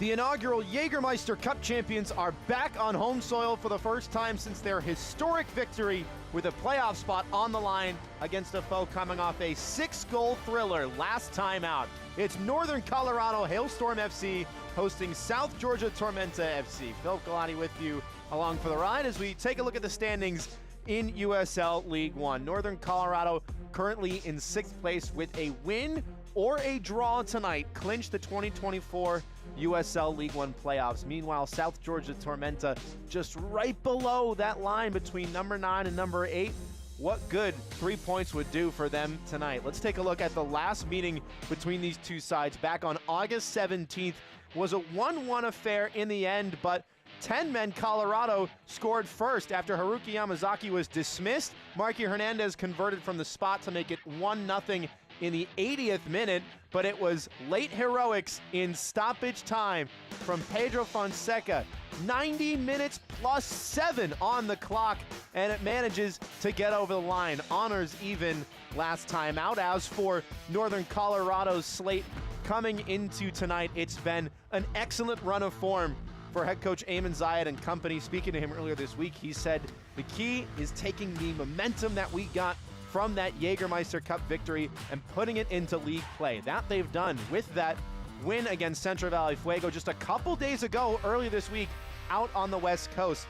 The inaugural Jägermeister Cup champions are back on home soil for the first time since their historic victory with a playoff spot on the line against a foe coming off a 6-goal thriller last time out. It's Northern Colorado Hailstorm FC hosting South Georgia Tormenta FC. Phil Galati with you along for the ride as we take a look at the standings in USL League One. Northern Colorado currently in 6th place with a win or a draw tonight, clinch the 2024 USL League One playoffs. Meanwhile, South Georgia Tormenta just right below that line between number 9 and number 8. What good 3 points would do for them tonight. Let's take a look at the last meeting between these two sides. Back on August 17th was a 1-1 affair in the end, but 10-men Colorado scored first after Haruki Yamazaki was dismissed. Marky Hernandez converted from the spot to make it 1-0 in the 80th minute, but it was late heroics in stoppage time from Pedro Fonseca. 90 minutes plus 7 on the clock, and it manages to get over the line. Honors even last time out. As for Northern Colorado's slate coming into tonight, it's been an excellent run of form for head coach Eamon Zayed and company. Speaking to him earlier this week, he said the key is taking the momentum that we got from that Jägermeister Cup victory and putting it into league play. That they've done with that win against Central Valley Fuego just a couple days ago, early this week, out on the West Coast.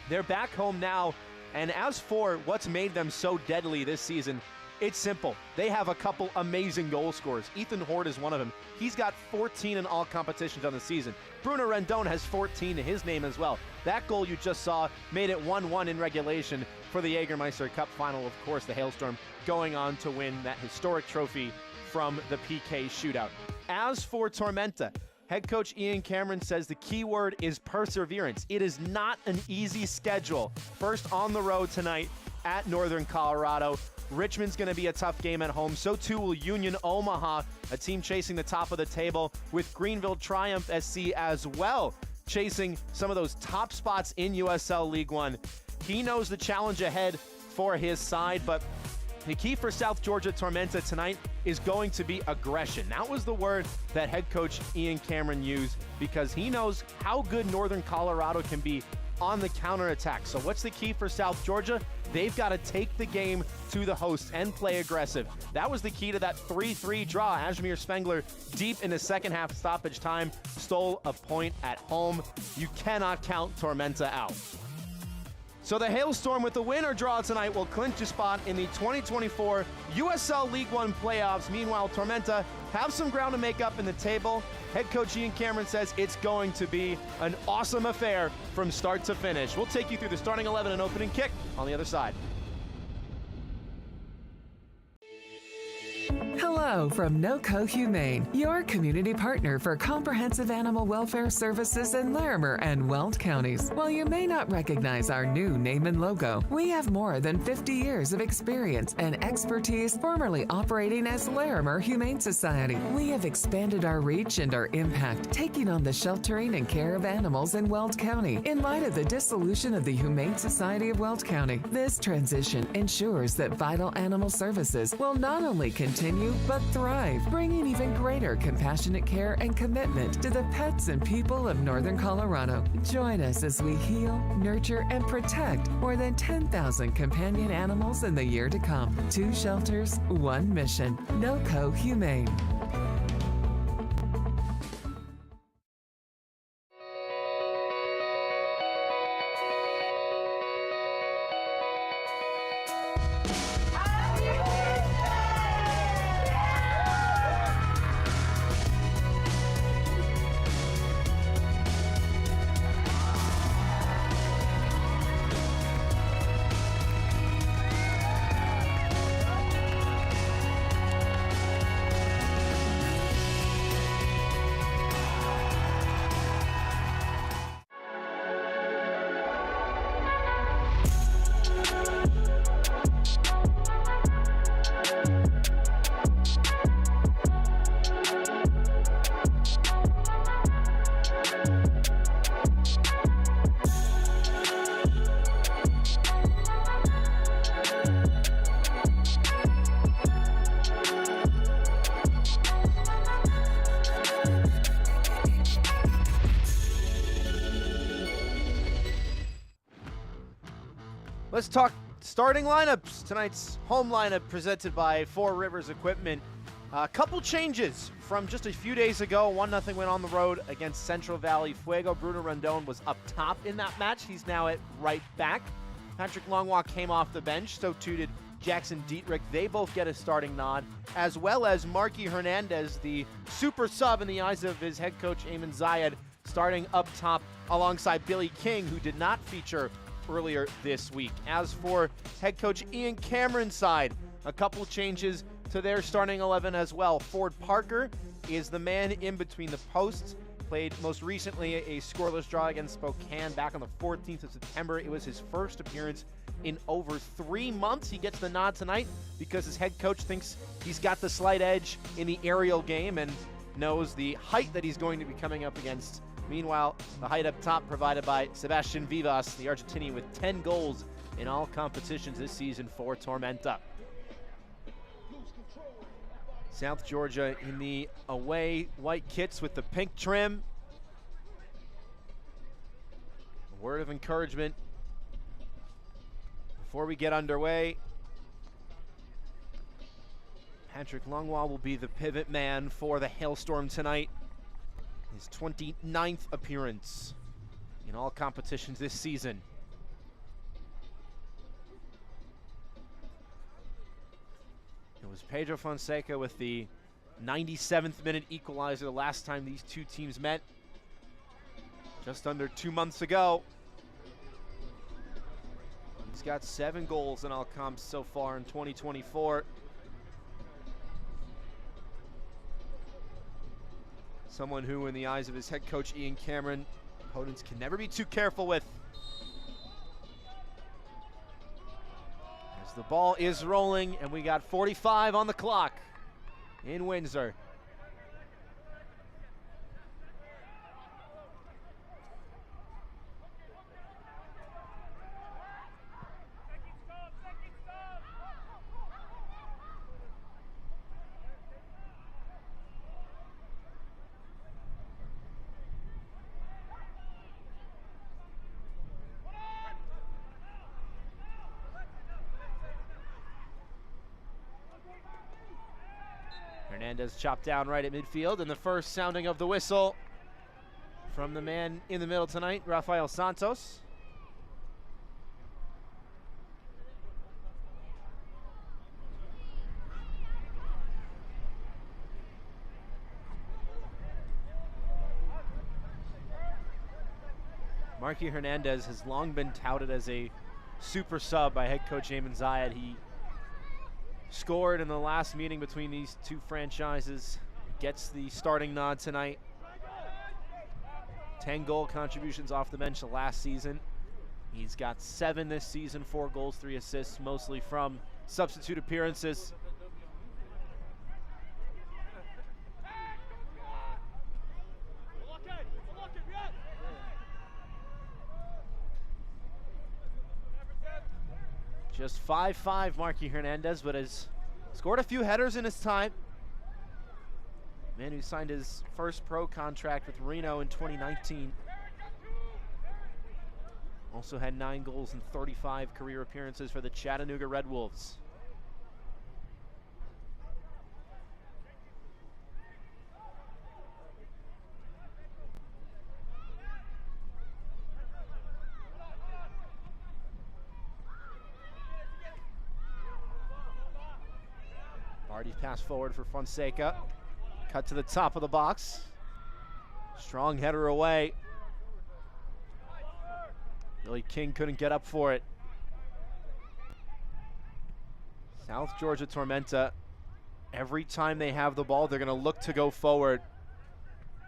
They're back home now, and as for what's made them so deadly this season, it's simple. They have a couple amazing goal scorers. Ethan Horde is one of them. He's got 14 in all competitions on the season. Bruno Rendon has 14 to his name as well. That goal you just saw made it 1-1 in regulation for the Jägermeister Cup final. Of course, the Hailstorm going on to win that historic trophy from the PK shootout. As for Tormenta, head coach Ian Cameron says the key word is perseverance. It is not an easy schedule. First on the road tonight at Northern Colorado. Richmond's going to be a tough game at home. So too will Union Omaha, a team chasing the top of the table, with Greenville Triumph SC as well, chasing some of those top spots in USL League One. He knows the challenge ahead for his side, but the key for South Georgia Tormenta tonight is going to be aggression. That was the word that head coach Ian Cameron used because he knows how good Northern Colorado can be on the counterattack. So what's the key for South Georgia? They've got to take the game to the hosts and play aggressive. That was the key to that 3-3 draw. Ajmir Spengler, deep in the second half stoppage time, stole a point at home. You cannot count Tormenta out. So the Hailstorm with the win or draw tonight will clinch a spot in the 2024 USL League One playoffs. Meanwhile, Tormenta have some ground to make up in the table. Head coach Ian Cameron says it's going to be an awesome affair from start to finish. We'll take you through the starting 11 and opening kick on the other side. Hello from NOCO Humane, your community partner for comprehensive animal welfare services in Larimer and Weld counties. While you may not recognize our new name and logo, we have more than 50 years of experience and expertise formerly operating as Larimer Humane Society. We have expanded our reach and our impact, taking on the sheltering and care of animals in Weld County. In light of the dissolution of the Humane Society of Weld County, this transition ensures that vital animal services will not only continue but thrive, bringing even greater compassionate care and commitment to the pets and people of Northern Colorado. Join us as we heal, nurture, and protect more than 10,000 companion animals in the year to come. 2 shelters, 1 mission. NOCO Humane. Let's talk starting lineups. Tonight's home lineup presented by Four Rivers Equipment. A couple changes from just a few days ago. 1-0 win on the road against Central Valley Fuego. Bruno Rondon was up top in that match. He's now at right back. Patrick Longwa came off the bench, so too did Jackson Dietrich. They both get a starting nod, as well as Marky Hernandez, the super sub in the eyes of his head coach Ayman Zayed, starting up top alongside Billy King, who did not feature earlier this week. As for head coach Ian Cameron's side, a couple changes to their starting 11 as well. Ford Parker is the man in between the posts. Played most recently a scoreless draw against Spokane back on the 14th of September. It was his first appearance in over 3 months. He gets the nod tonight because his head coach thinks he's got the slight edge in the aerial game and knows the height that he's going to be coming up against. Meanwhile, the height up top provided by Sebastian Vivas, the Argentinian, with 10 goals in all competitions this season for Tormenta. South Georgia in the away white kits with the pink trim. A word of encouragement before we get underway. Patrick Longwa will be the pivot man for the Hailstorm tonight. His 29th appearance in all competitions this season. It was Pedro Fonseca with the 97th minute equalizer the last time these two teams met, just under 2 months ago. He's got 7 goals in all comps so far in 2024. Someone who, in the eyes of his head coach Ian Cameron, opponents can never be too careful with. As the ball is rolling, and we got 45 on the clock in Windsor. Hernandez chopped down right at midfield, and the first sounding of the whistle from the man in the middle tonight, Rafael Santos. Marky Hernandez has long been touted as a super sub by head coach Ayman Zayed. He scored in the last meeting between these two franchises, gets the starting nod tonight. 10 goal contributions off the bench last season. He's got 7 this season, 4 goals, 3 assists, mostly from substitute appearances. Just 5'5", Marky Hernandez, but has scored a few headers in his time. Man who signed his first pro contract with Reno in 2019. Also had 9 goals and 35 career appearances for the Chattanooga Red Wolves. Already pass forward for Fonseca. Cut to the top of the box. Strong header away. Billy King couldn't get up for it. South Georgia Tormenta, every time they have the ball, they're going to look to go forward.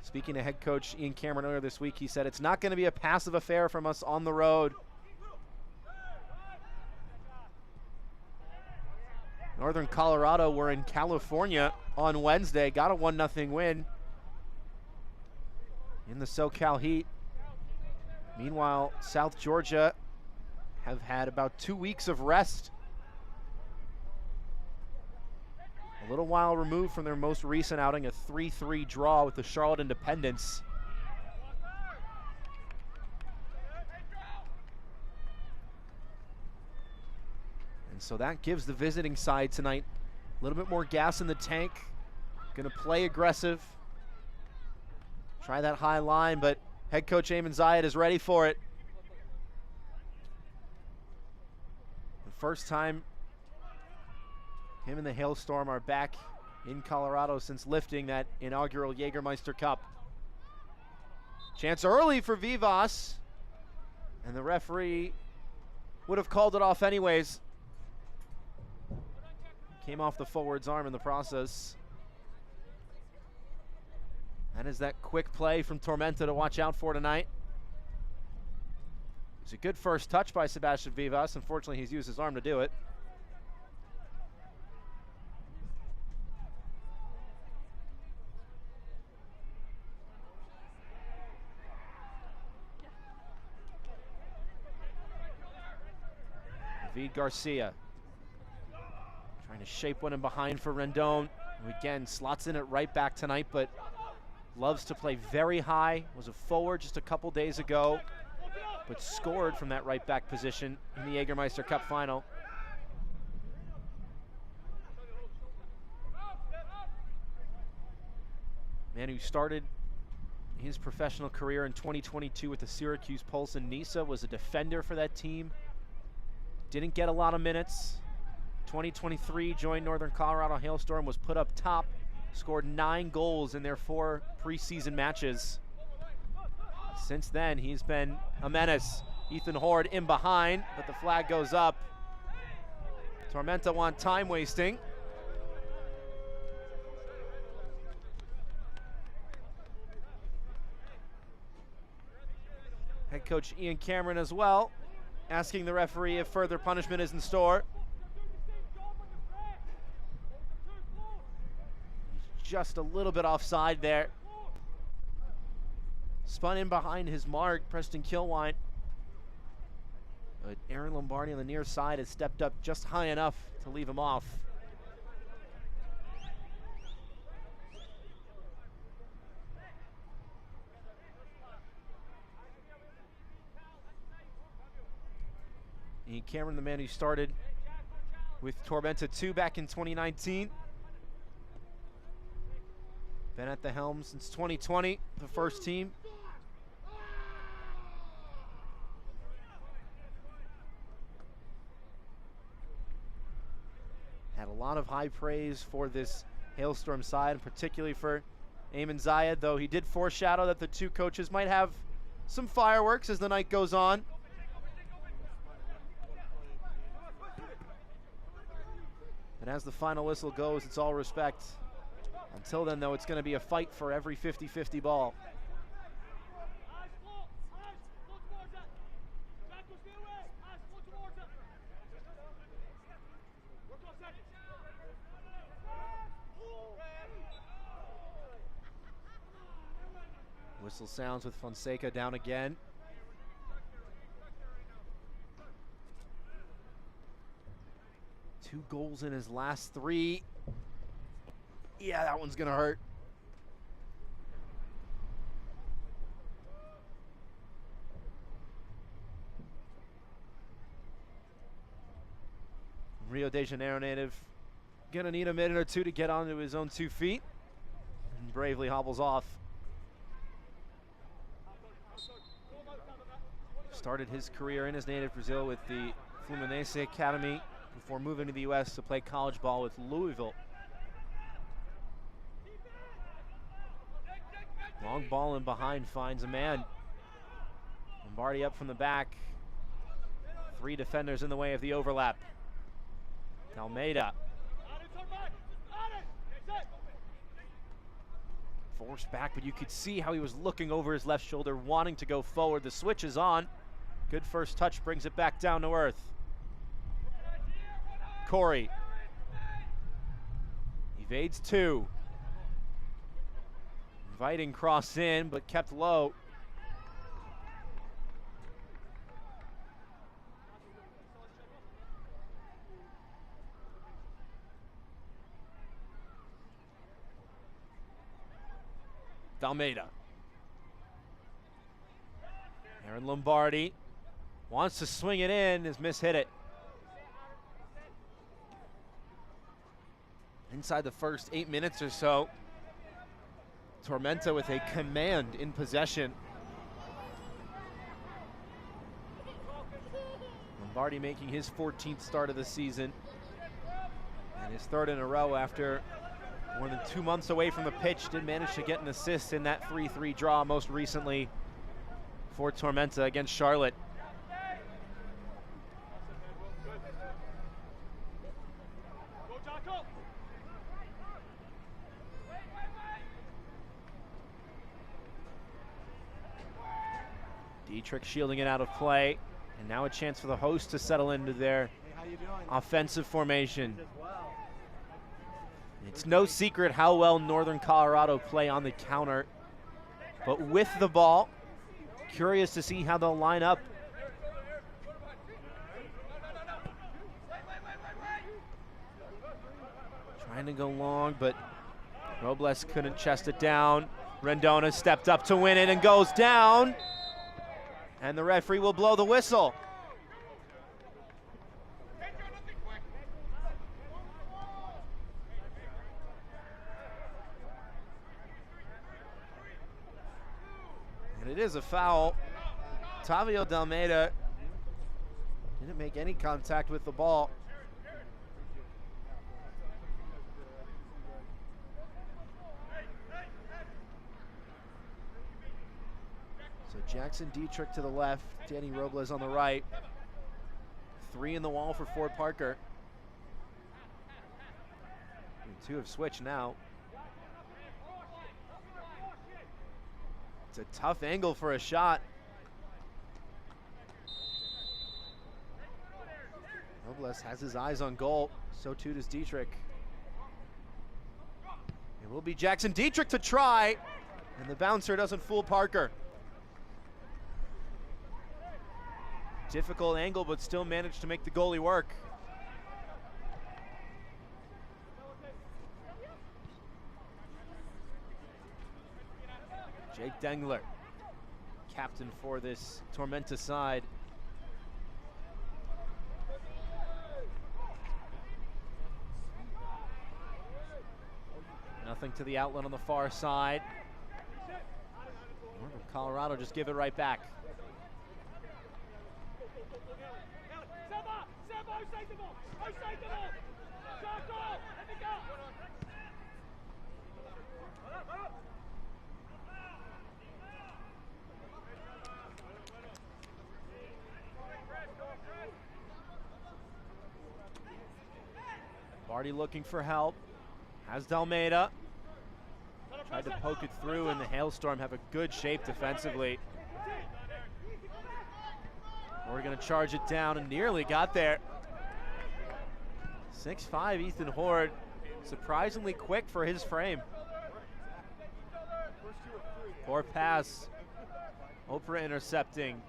Speaking to head coach Ian Cameron earlier this week, he said it's not going to be a passive affair from us on the road. Northern Colorado were in California on Wednesday, got a 1-0 win in the SoCal Heat. Meanwhile, South Georgia have had about 2 weeks of rest. A little while removed from their most recent outing, a 3-3 draw with the Charlotte Independence. And so that gives the visiting side tonight a little bit more gas in the tank. Gonna play aggressive. Try that high line, but head coach Ayman Zayed is ready for it. The first time him and the Hailstorm are back in Colorado since lifting that inaugural Jägermeister Cup. Chance early for Vivas, and the referee would have called it off anyways. Came off the forward's arm in the process. That is that quick play from Tormenta to watch out for tonight. It's a good first touch by Sebastian Vivas. Unfortunately, he's used his arm to do it. David Garcia trying to shape one in behind for Rendon, who again slots in at right back tonight, but loves to play very high. Was a forward just a couple days ago, but scored from that right back position in the Jägermeister Cup final. Man who started his professional career in 2022 with the Syracuse Pulse in Nisa, was a defender for that team. Didn't get a lot of minutes. 2023 joined Northern Colorado Hailstorm, was put up top, scored 9 goals in their 4 preseason matches. Since then, he's been a menace. Ethan Horde in behind, but the flag goes up. Tormenta want time wasting. Head coach Ian Cameron as well, asking the referee if further punishment is in store. Just a little bit offside there. Spun in behind his mark, Preston Kilwine. But Aaron Lombardi on the near side has stepped up just high enough to leave him off. Ian Cameron, the man who started with Tormenta 2 back in 2019. Been at the helm since 2020, the first team. Had a lot of high praise for this Hailstorm side, particularly for Ayman Zayed, though he did foreshadow that the two coaches might have some fireworks as the night goes on. And as the final whistle goes, it's all respect. Until then, though, it's going to be a fight for every 50-50 ball. Whistle sounds with Fonseca down again. Two goals in his last 3. Yeah, that one's gonna hurt. Rio de Janeiro native gonna need a minute or two to get onto his own 2 feet, and bravely hobbles off. Started his career in his native Brazil with the Fluminense Academy before moving to the US to play college ball with Louisville. Long ball in behind, finds a man. Lombardi up from the back. 3 defenders in the way of the overlap. Almeida. Forced back, but you could see how he was looking over his left shoulder, wanting to go forward. The switch is on. Good first touch, brings it back down to earth. Corey. Evades 2. Inviting cross in, but kept low. Almeida. Aaron Lombardi wants to swing it in, has mishit it. Inside the first 8 minutes or so, Tormenta with a command in possession. Lombardi making his 14th start of the season and his third in a row after more than 2 months away from the pitch. Did manage to get an assist in that 3-3 draw most recently for Tormenta against Charlotte. Dietrich shielding it out of play, and now a chance for the host to settle into their offensive formation. It's no secret how well Northern Colorado play on the counter, but with the ball, curious to see how they'll line up. Trying to go long, but Robles couldn't chest it down. Rendona stepped up to win it and goes down. And the referee will blow the whistle. And it is a foul. Tavio Dalmeida didn't make any contact with the ball. So Jackson Dietrich to the left, Danny Robles on the right. 3 in the wall for Ford Parker. And 2 have switched now. It's a tough angle for a shot. Robles has his eyes on goal, so too does Dietrich. It will be Jackson Dietrich to try, and the bouncer doesn't fool Parker. Difficult angle, but still managed to make the goalie work. Jake Dengler, captain for this Tormenta side. Nothing to the outlet on the far side. Northern Colorado just give it right back. Barty looking for help. Has Dalmeida. Tried to poke it through, and the Hailstorm have a good shape defensively. We're going to charge it down and nearly got there. 6'5" Ethan Horde, surprisingly quick for his frame. Poor pass. Oprah intercepting.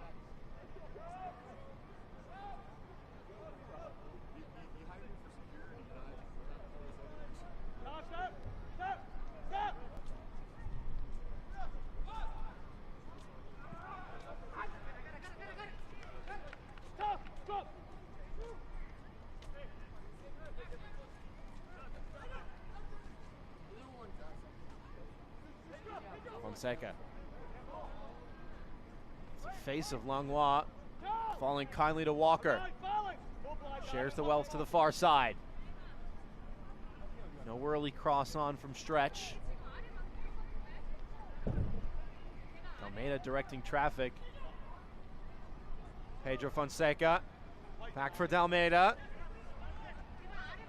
Fonseca. It's the face of Langlois, falling kindly to Walker. Shares the wealth to the far side. No early cross on from stretch. Almeida directing traffic. Pedro Fonseca. Back for Dalmeida.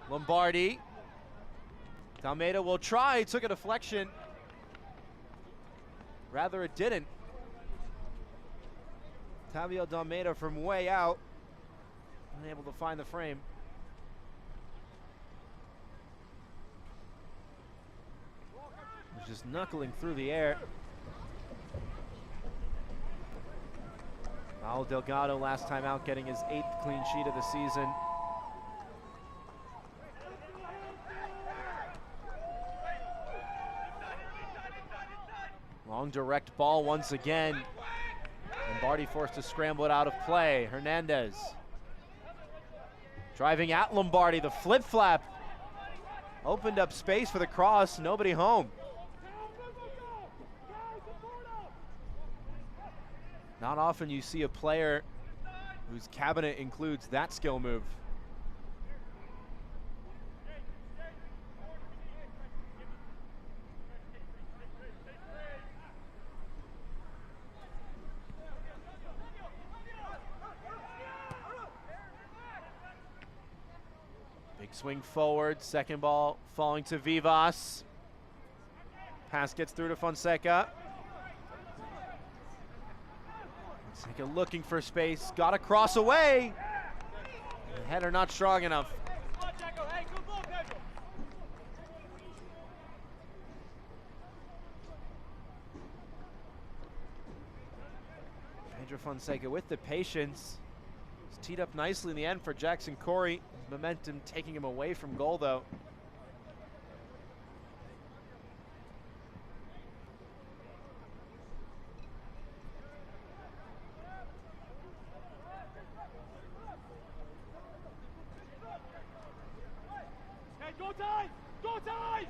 Lombardi. Dalmeida will try, took a deflection. Rather, it didn't. Tavio Dalmeida from way out, unable to find the frame. Was just knuckling through the air. Raul Delgado last time out, getting his 8th clean sheet of the season. Long direct ball once again. Lombardi forced to scramble it out of play. Hernandez driving at Lombardi, the flip flap. Opened up space for the cross, nobody home. Not often you see a player whose cabinet includes that skill move. Big swing forward, second ball falling to Vivas. Pass gets through to Fonseca. Fonseca looking for space, got a cross away. The header not strong enough. Pedro Fonseca with the patience. It's teed up nicely in the end for Jackson Corey. Momentum taking him away from goal though. Hey, go time! Go time!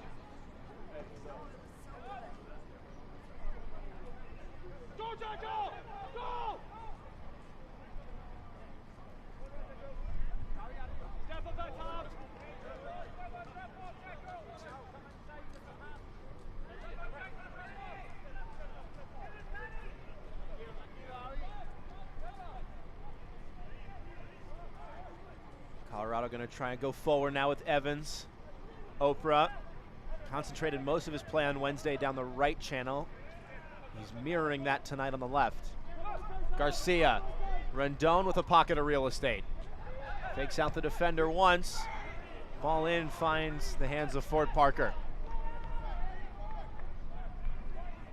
Go, Jack, go! Go! Step up that top! Colorado going to try and go forward now with Evans. Oprah concentrated most of his play on Wednesday down the right channel. He's mirroring that tonight on the left. Garcia, Rendon with a pocket of real estate. Fakes out the defender once. Ball in, finds the hands of Ford Parker.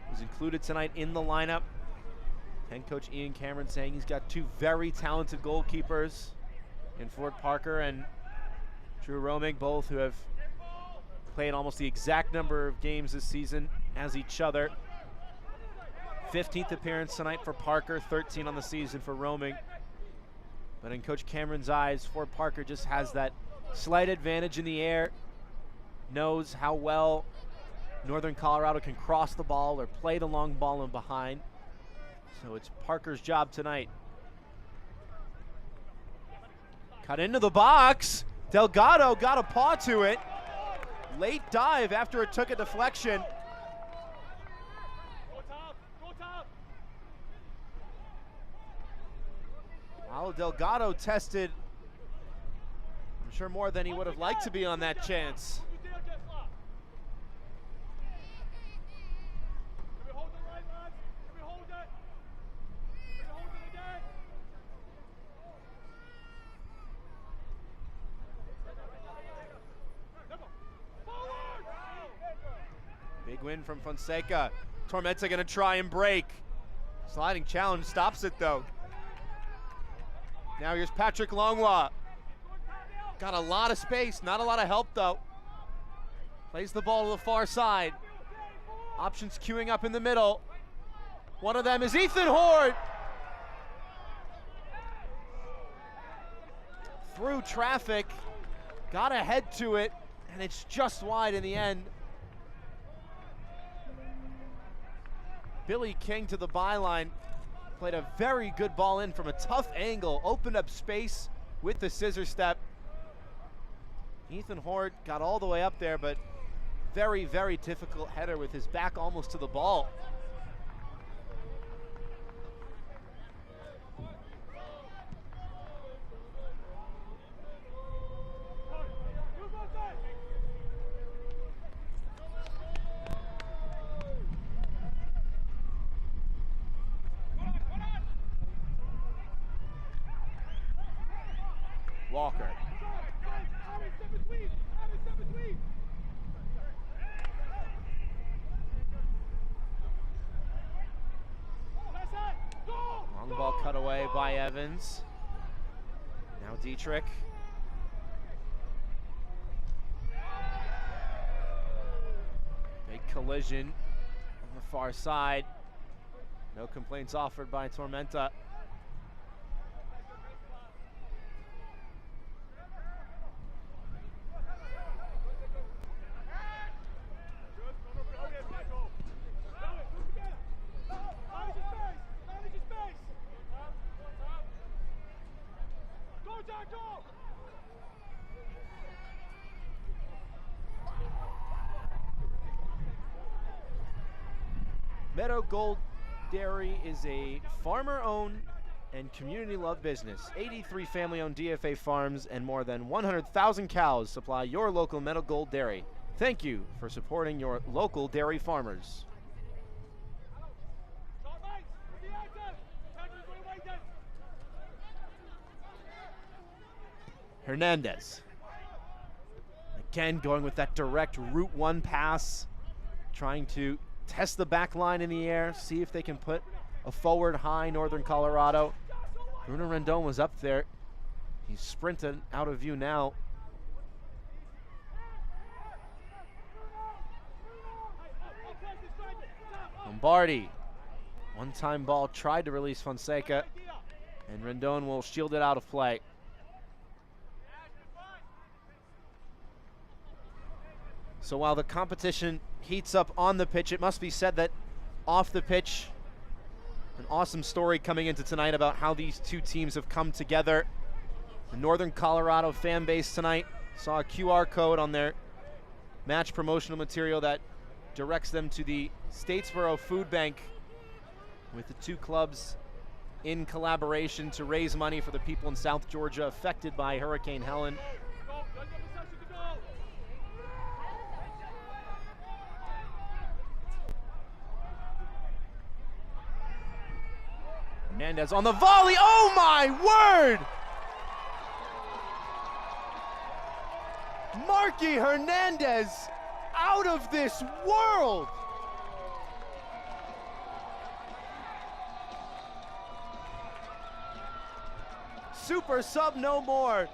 He's included tonight in the lineup. Head coach Ian Cameron saying he's got two very talented goalkeepers in Ford Parker and Drew Romig, both who have played almost the exact number of games this season as each other. 15th appearance tonight for Parker, 13 on the season for Romig. But in Coach Cameron's eyes, Ford Parker just has that slight advantage in the air, knows how well Northern Colorado can cross the ball or play the long ball in behind. So it's Parker's job tonight. Cut into the box. Delgado got a paw to it. Late dive after it took a deflection. Paulo Delgado tested, I'm sure, more than he would have liked to be on that chance. Big win from Fonseca. Tormenta gonna try and break. Sliding challenge stops it though. Now here's Patrick Longwa. Got a lot of space, not a lot of help though. Plays the ball to the far side. Options queuing up in the middle. One of them is Ethan Horde. Through traffic, got a head to it, and it's just wide in the end. Billy King to the byline. Played a very good ball in from a tough angle, opened up space with the scissor step. Ethan Horde got all the way up there, but very, very difficult header with his back almost to the ball. Walker. Long ball cut away by Evans. Now Dietrich. Big collision on the far side. No complaints offered by Tormenta. Meadow Gold Dairy is a farmer-owned and community-loved business. 83 family-owned DFA farms and more than 100,000 cows supply your local Meadow Gold Dairy. Thank you for supporting your local dairy farmers. Hernandez. Again, going with that direct Route 1 pass, trying to test the back line in the air, see if they can put a forward high Northern Colorado. Bruno Rendon was up there. He's sprinting out of view now. Lombardi. One-time ball, tried to release Fonseca, and Rendon will shield it out of play. So while the competition heats up on the pitch, it must be said that off the pitch, an awesome story coming into tonight about how these two teams have come together. The Northern Colorado fan base tonight saw a QR code on their match promotional material that directs them to the Statesboro Food Bank, with the two clubs in collaboration to raise money for the people in South Georgia affected by Hurricane Helen. Hernandez on the volley. Oh my word! Marky Hernandez out of this world! Super sub no more.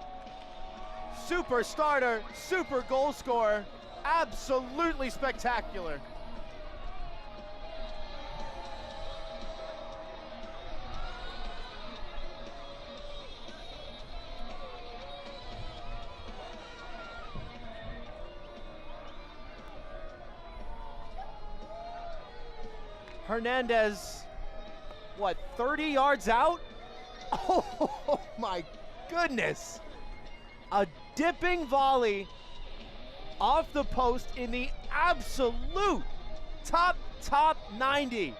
Super starter, super goal scorer. Absolutely spectacular. Hernandez, what, 30 yards out? Oh my goodness. A dipping volley off the post in the absolute top 90.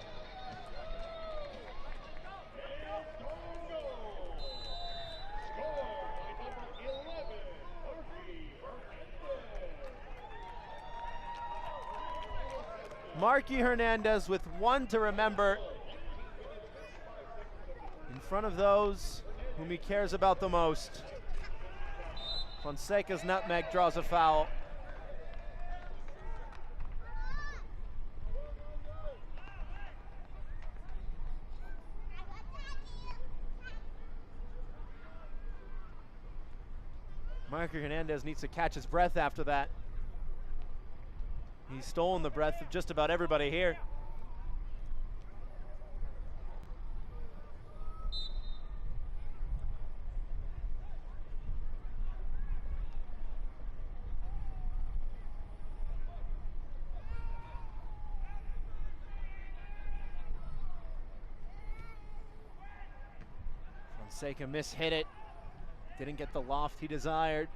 Marky Hernandez with one to remember in front of those whom he cares about the most. Fonseca's nutmeg draws a foul. Marky Hernandez needs to catch his breath after that. He's stolen the breath of just about everybody here. Fonseca mishit it. Didn't get the loft he desired.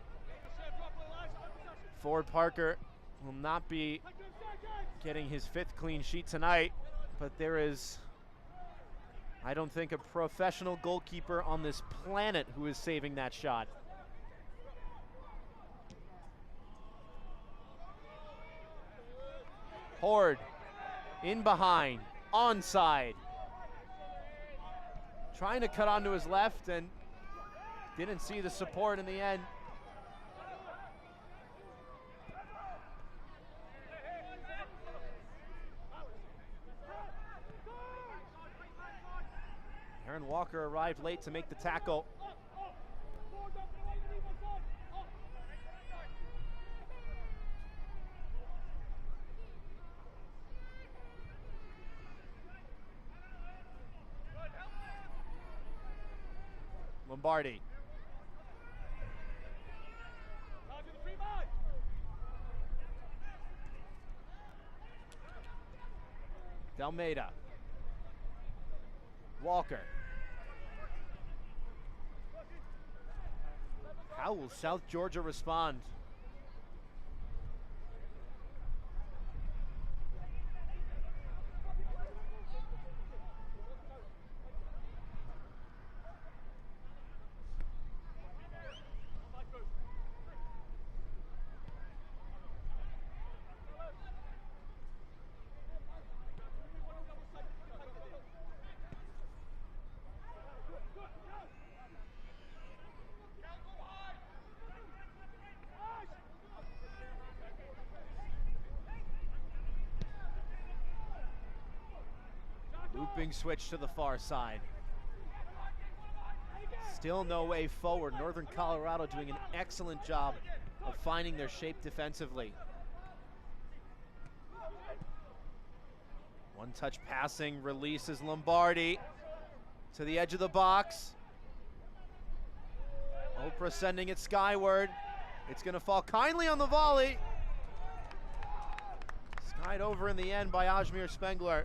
Ford Parker will not be getting his 5th clean sheet tonight, but there is, I don't think, a professional goalkeeper on this planet who is saving that shot. Horde in behind, onside. Trying to cut onto his left and didn't see the support in the end. Aaron Walker arrived late to make the tackle. Lombardi. Dalmeida. Walker. How will South Georgia respond? Looping switch to the far side. Still no way forward. Northern Colorado doing an excellent job of finding their shape defensively. One touch passing, releases Lombardi to the edge of the box. Oprah sending it skyward. It's gonna fall kindly on the volley. Skied over in the end by Ajmir Spengler.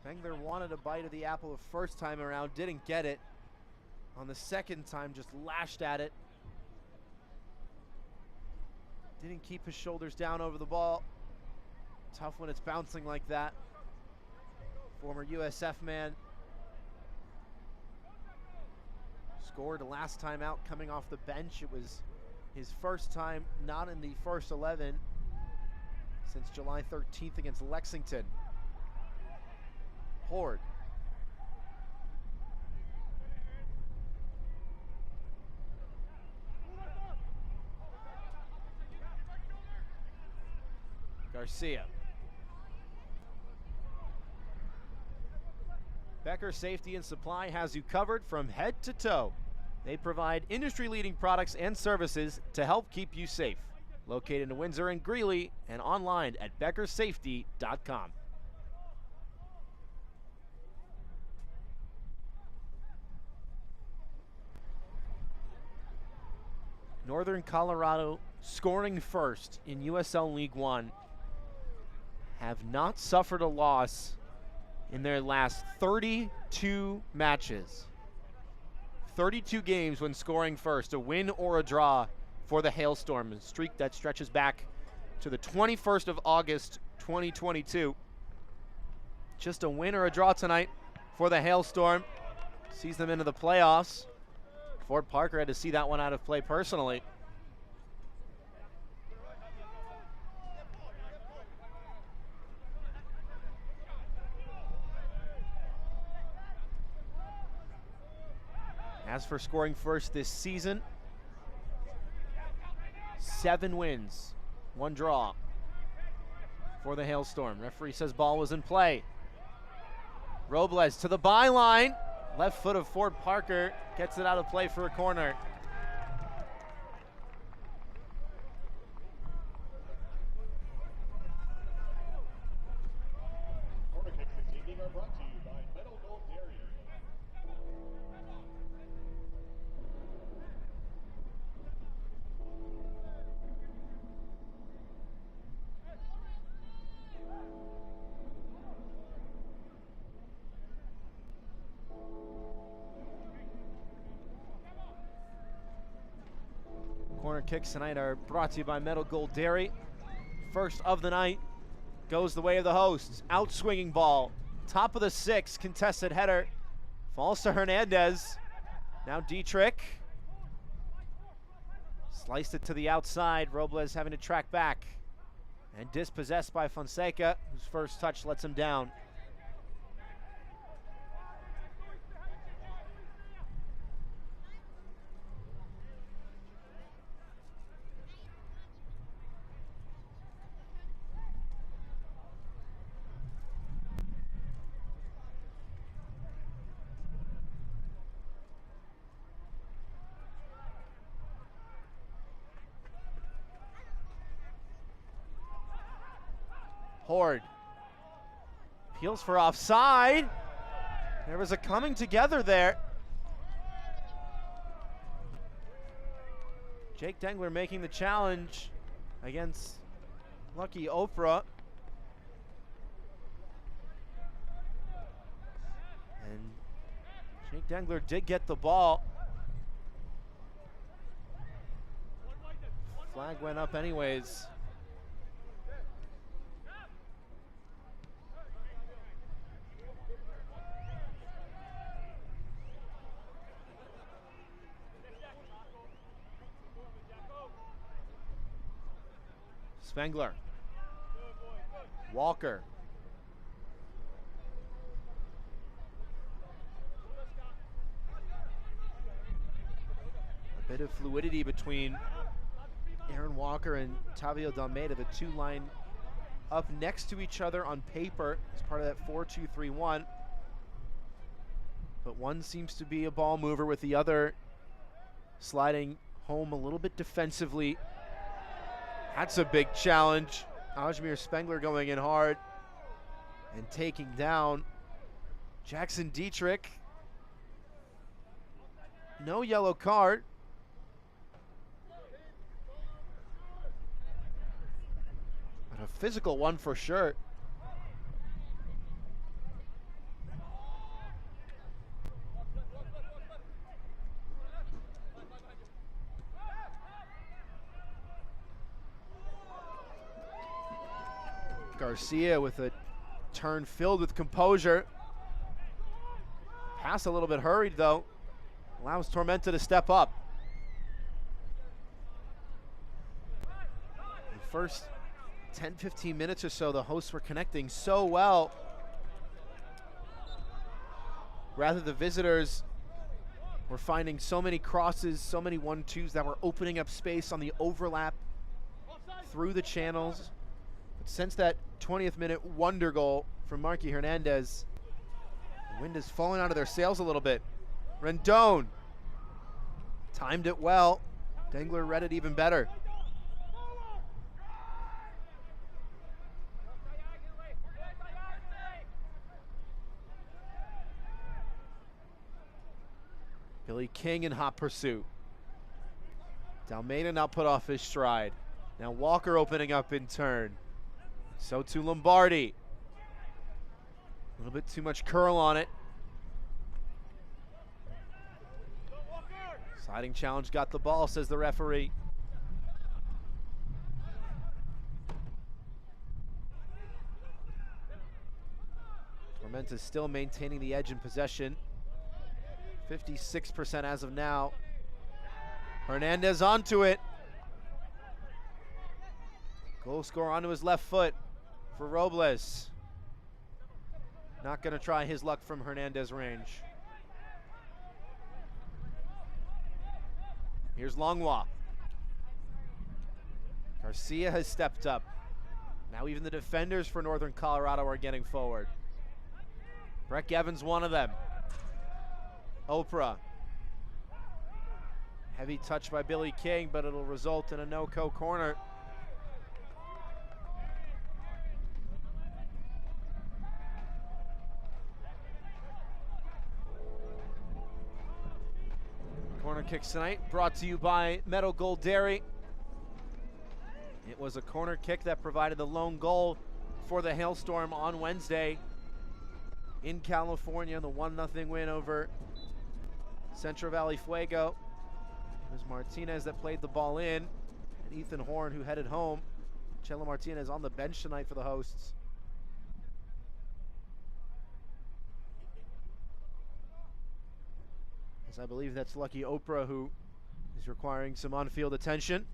Spengler wanted a bite of the apple the first time around, didn't get it. On the second time, just lashed at it. Didn't keep his shoulders down over the ball. Tough when it's bouncing like that. Former USF man. Scored last time out coming off the bench. It was his first time not in the first 11 since July 13th against Lexington. Horde. Garcia. Becker Safety and Supply has you covered from head to toe. They provide industry-leading products and services to help keep you safe. Located in Windsor and Greeley and online at beckersafety.com. Northern Colorado scoring first in USL League One have not suffered a loss in their last 32 matches. 32 games when scoring first, a win or a draw for the Hailstorm, a streak that stretches back to the 21st of August, 2022. Just a win or a draw tonight for the Hailstorm. Sees them into the playoffs. Ford Parker had to see that one out of play personally. As for scoring first this season, 7 wins, 1 draw for the Hailstorm. Referee says ball was in play. Robles to the byline. Left foot of Ford Parker gets it out of play for a corner. Corner kicks this evening are brought to you by Metal Gold Dairy. Corner kicks tonight are brought to you by Metal Gold Dairy. First of the night goes the way of the hosts. Outswinging ball, top of the 6, contested header. Falls to Hernandez. Now Dietrich. Sliced it to the outside. Robles having to track back. And dispossessed by Fonseca, whose first touch lets him down. Horde appeals for offside. There was a coming together there. Jake Dengler making the challenge against Lucky Oprah. Jake Dengler did get the ball. Flag went up anyways. Spengler. Walker. A bit of fluidity between Aaron Walker and Tavio Dalmeida, the two line up next to each other on paper as part of that 4-2-3-1. But one seems to be a ball mover with the other sliding home a little bit defensively. That's a big challenge. Ajmir Spengler going in hard and taking down Jackson Dietrich. No yellow card. But a physical one for sure. Garcia with a turn filled with composure. Pass a little bit hurried though. Allows Tormenta to step up. The first 10-15 minutes or so, the hosts were connecting so well. Rather, the visitors were finding so many crosses, so many 1-2s that were opening up space on the overlap through the channels. But since that 20th minute wonder goal from Marky Hernandez, the wind has fallen out of their sails a little bit. Rendon timed it well. Dengler read it even better. Billy King in hot pursuit. Dalmeida now put off his stride. Now Walker opening up in turn. So too Lombardi. A little bit too much curl on it. Sliding challenge got the ball, says the referee. Tormenta still maintaining the edge in possession. 56% as of now. Hernandez onto it. Goal scorer onto his left foot for Robles. Not going to try his luck from Hernandez range. Here's Longwa. Garcia has stepped up. Now even the defenders for Northern Colorado are getting forward. Breck Evans, one of them. Oprah. Heavy touch by Billy King, but it'll result in a no-co corner. Corner kicks tonight brought to you by Meadow Gold Dairy. It was a corner kick that provided the lone goal for the Hailstorm on Wednesday in California, the 1-0 win over Central Valley Fuego. It was Martinez that played the ball in, and Ethan Horn who headed home. Chelo Martinez on the bench tonight for the hosts. As I believe that's Lucky Oprah who is requiring some on-field attention.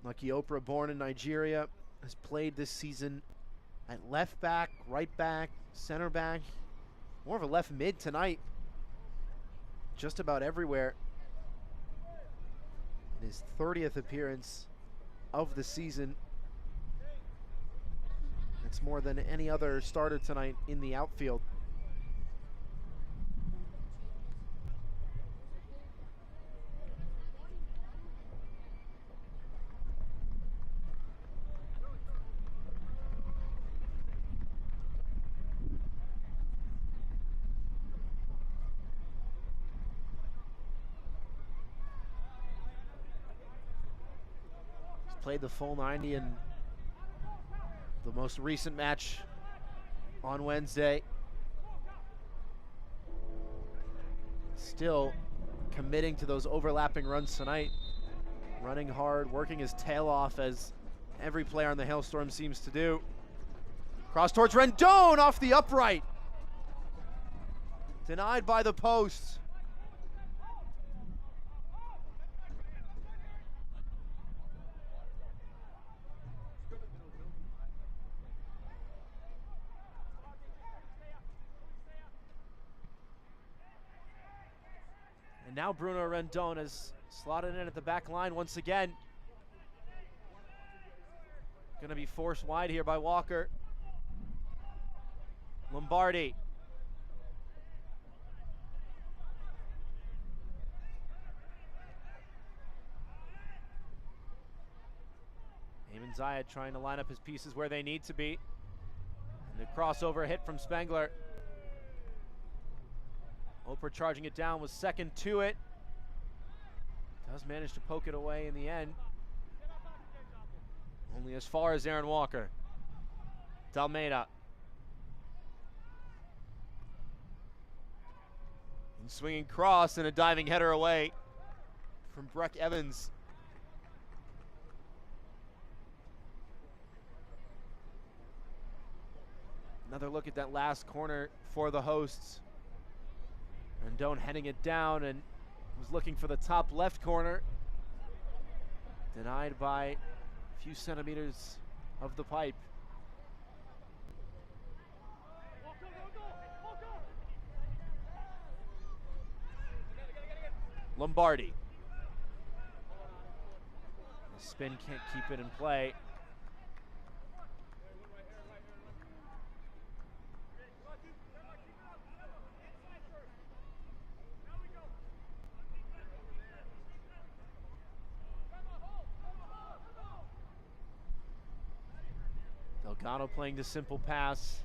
Lucky Oprah, born in Nigeria, has played this season at left back, right back, center back, more of a left mid tonight. Just about everywhere. In his 30th appearance of the season. That's more than any other starter tonight in the outfield. played the full 90 in the most recent match on Wednesday. Still committing to those overlapping runs tonight. Running hard, working his tail off as every player on the Hailstorm seems to do. Cross towards Rendon off the upright. Denied by the post. And now Bruno Rendon has slotted in at the back line once again. Gonna be forced wide here by Walker. Lombardi. Eamon Zayed trying to line up his pieces where they need to be. And the crossover hit from Spengler. Oprah charging it down, was second to it. Does manage to poke it away in the end. Only as far as Aaron Walker. Dalmeida. And swinging cross and a diving header away from Breck Evans. Another look at that last corner for the hosts. Rendon heading it down and was looking for the top left corner. Denied by a few centimeters of the pipe. Lombardi. The spin can't keep it in play. Delgado playing the simple pass.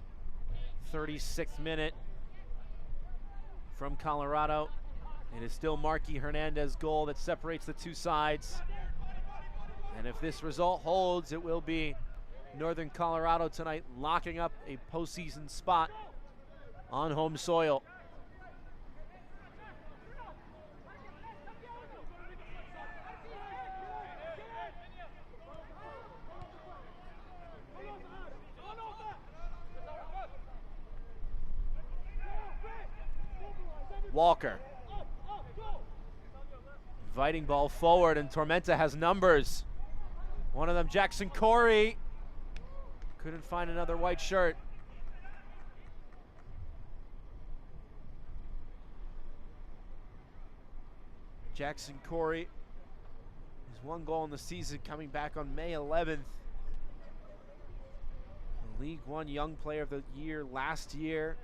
36th minute from Colorado. It is still Marky Hernandez's goal that separates the two sides. And if this result holds, it will be Northern Colorado tonight locking up a postseason spot on home soil. Walker. Inviting ball forward, and Tormenta has numbers. One of them, Jackson Corey. Couldn't find another white shirt. Jackson Corey, his one goal in the season, coming back on May 11th. The League One Young Player of the Year last year.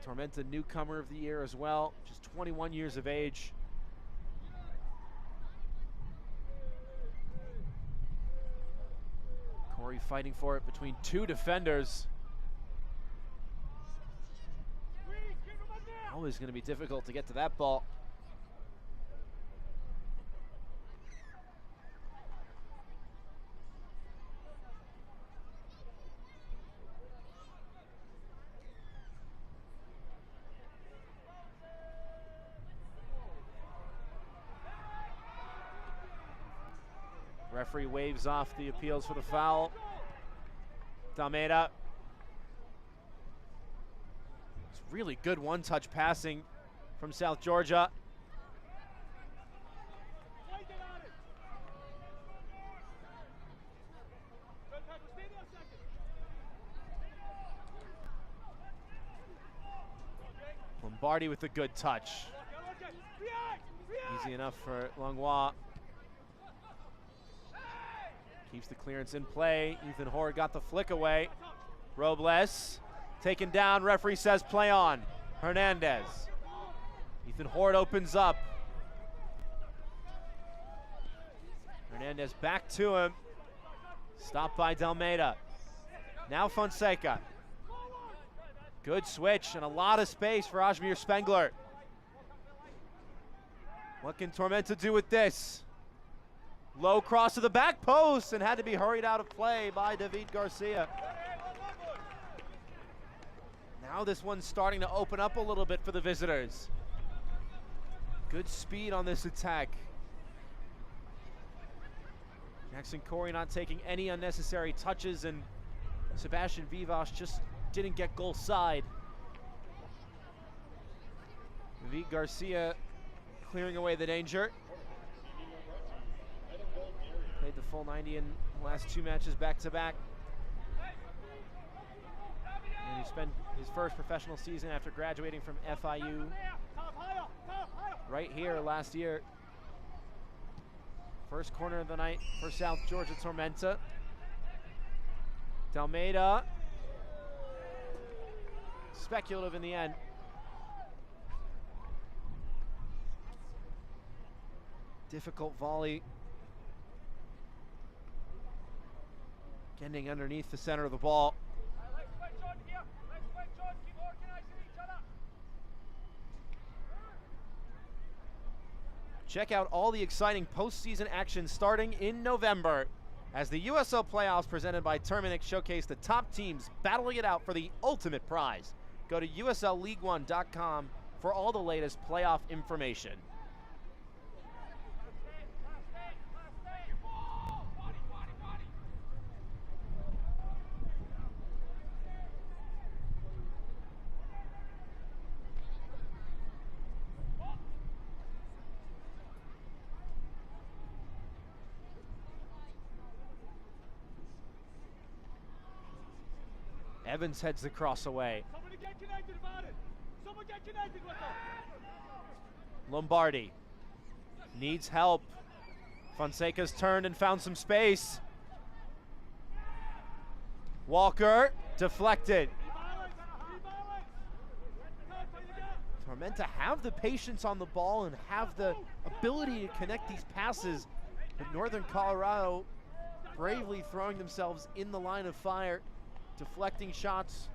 Tormenta Newcomer of the Year as well, just 21 years of age. Corey fighting for it between two defenders. Always going to be difficult to get to that ball. Referee waves off the appeals for the foul. Dalmeida. It's really good one-touch passing from South Georgia. Lombardi with a good touch. Easy enough for Langlois. Keeps the clearance in play. Ethan Hoare got the flick away. Robles taken down. Referee says play on. Hernandez. Ethan Hoare opens up. Hernandez back to him. Stopped by Dalmeida. Now Fonseca. Good switch and a lot of space for Ajmir Spengler. What can Tormenta do with this? Low cross to the back post and had to be hurried out of play by David Garcia. Now this one's starting to open up a little bit for the visitors. Good speed on this attack. Jackson Corey not taking any unnecessary touches, and Sebastian Vivas just didn't get goal side. David Garcia clearing away the danger. Played the full 90 in the last 2 matches back to back. And he spent his first professional season after graduating from FIU right here last year. First corner of the night for South Georgia Tormenta. Dalmeida. Speculative in the end. Difficult volley. Getting underneath the center of the ball. Check out all the exciting postseason action starting in November as the USL playoffs presented by Terminix showcase the top teams battling it out for the ultimate prize. Go to USLLeague1.com for all the latest playoff information. Evans heads the cross away. Somebody get connected about it. Someone get connected with them. Lombardi needs help. Fonseca's turned and found some space. Walker deflected. Tormenta have the patience on the ball and have the ability to connect these passes, but Northern Colorado bravely throwing themselves in the line of fire, deflecting shots,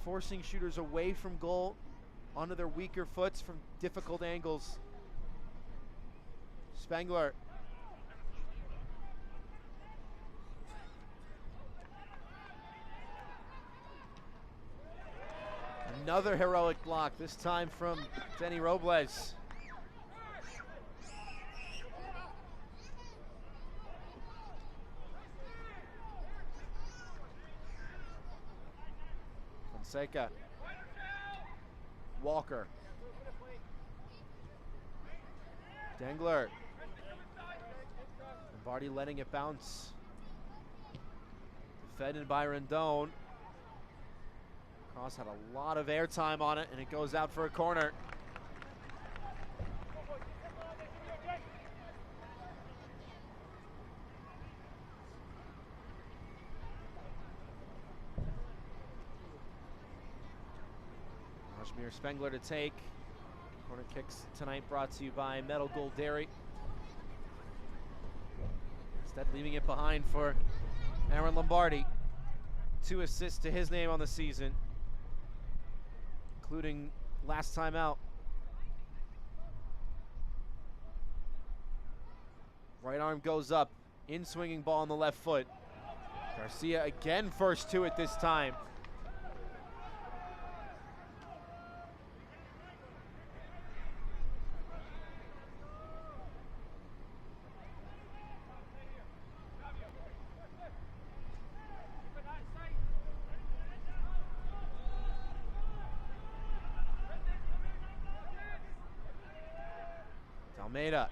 forcing shooters away from goal onto their weaker foots from difficult angles. Spengler. Another heroic block, this time from Denny Robles. Fonseca. Walker. Dengler. Lombardi letting it bounce. Defended by Rendon. Cross had a lot of airtime on it, and it goes out for a corner. Kashmir Spengler to take. Corner kicks tonight brought to you by Metal Gold Dairy. Instead leaving it behind for Aaron Lombardi. 2 assists to his name on the season, including last time out. Right arm goes up, in swinging ball on the left foot. Garcia again first to it this time. Almeida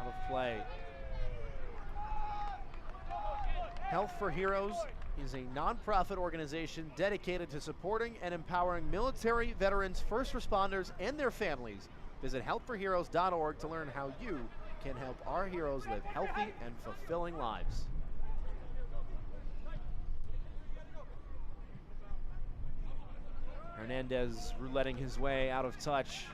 out of play. Health for Heroes is a non-profit organization dedicated to supporting and empowering military, veterans, first responders, and their families. Visit healthforheroes.org to learn how you can help our heroes live healthy and fulfilling lives. Hernandez rouletting his way out of touch.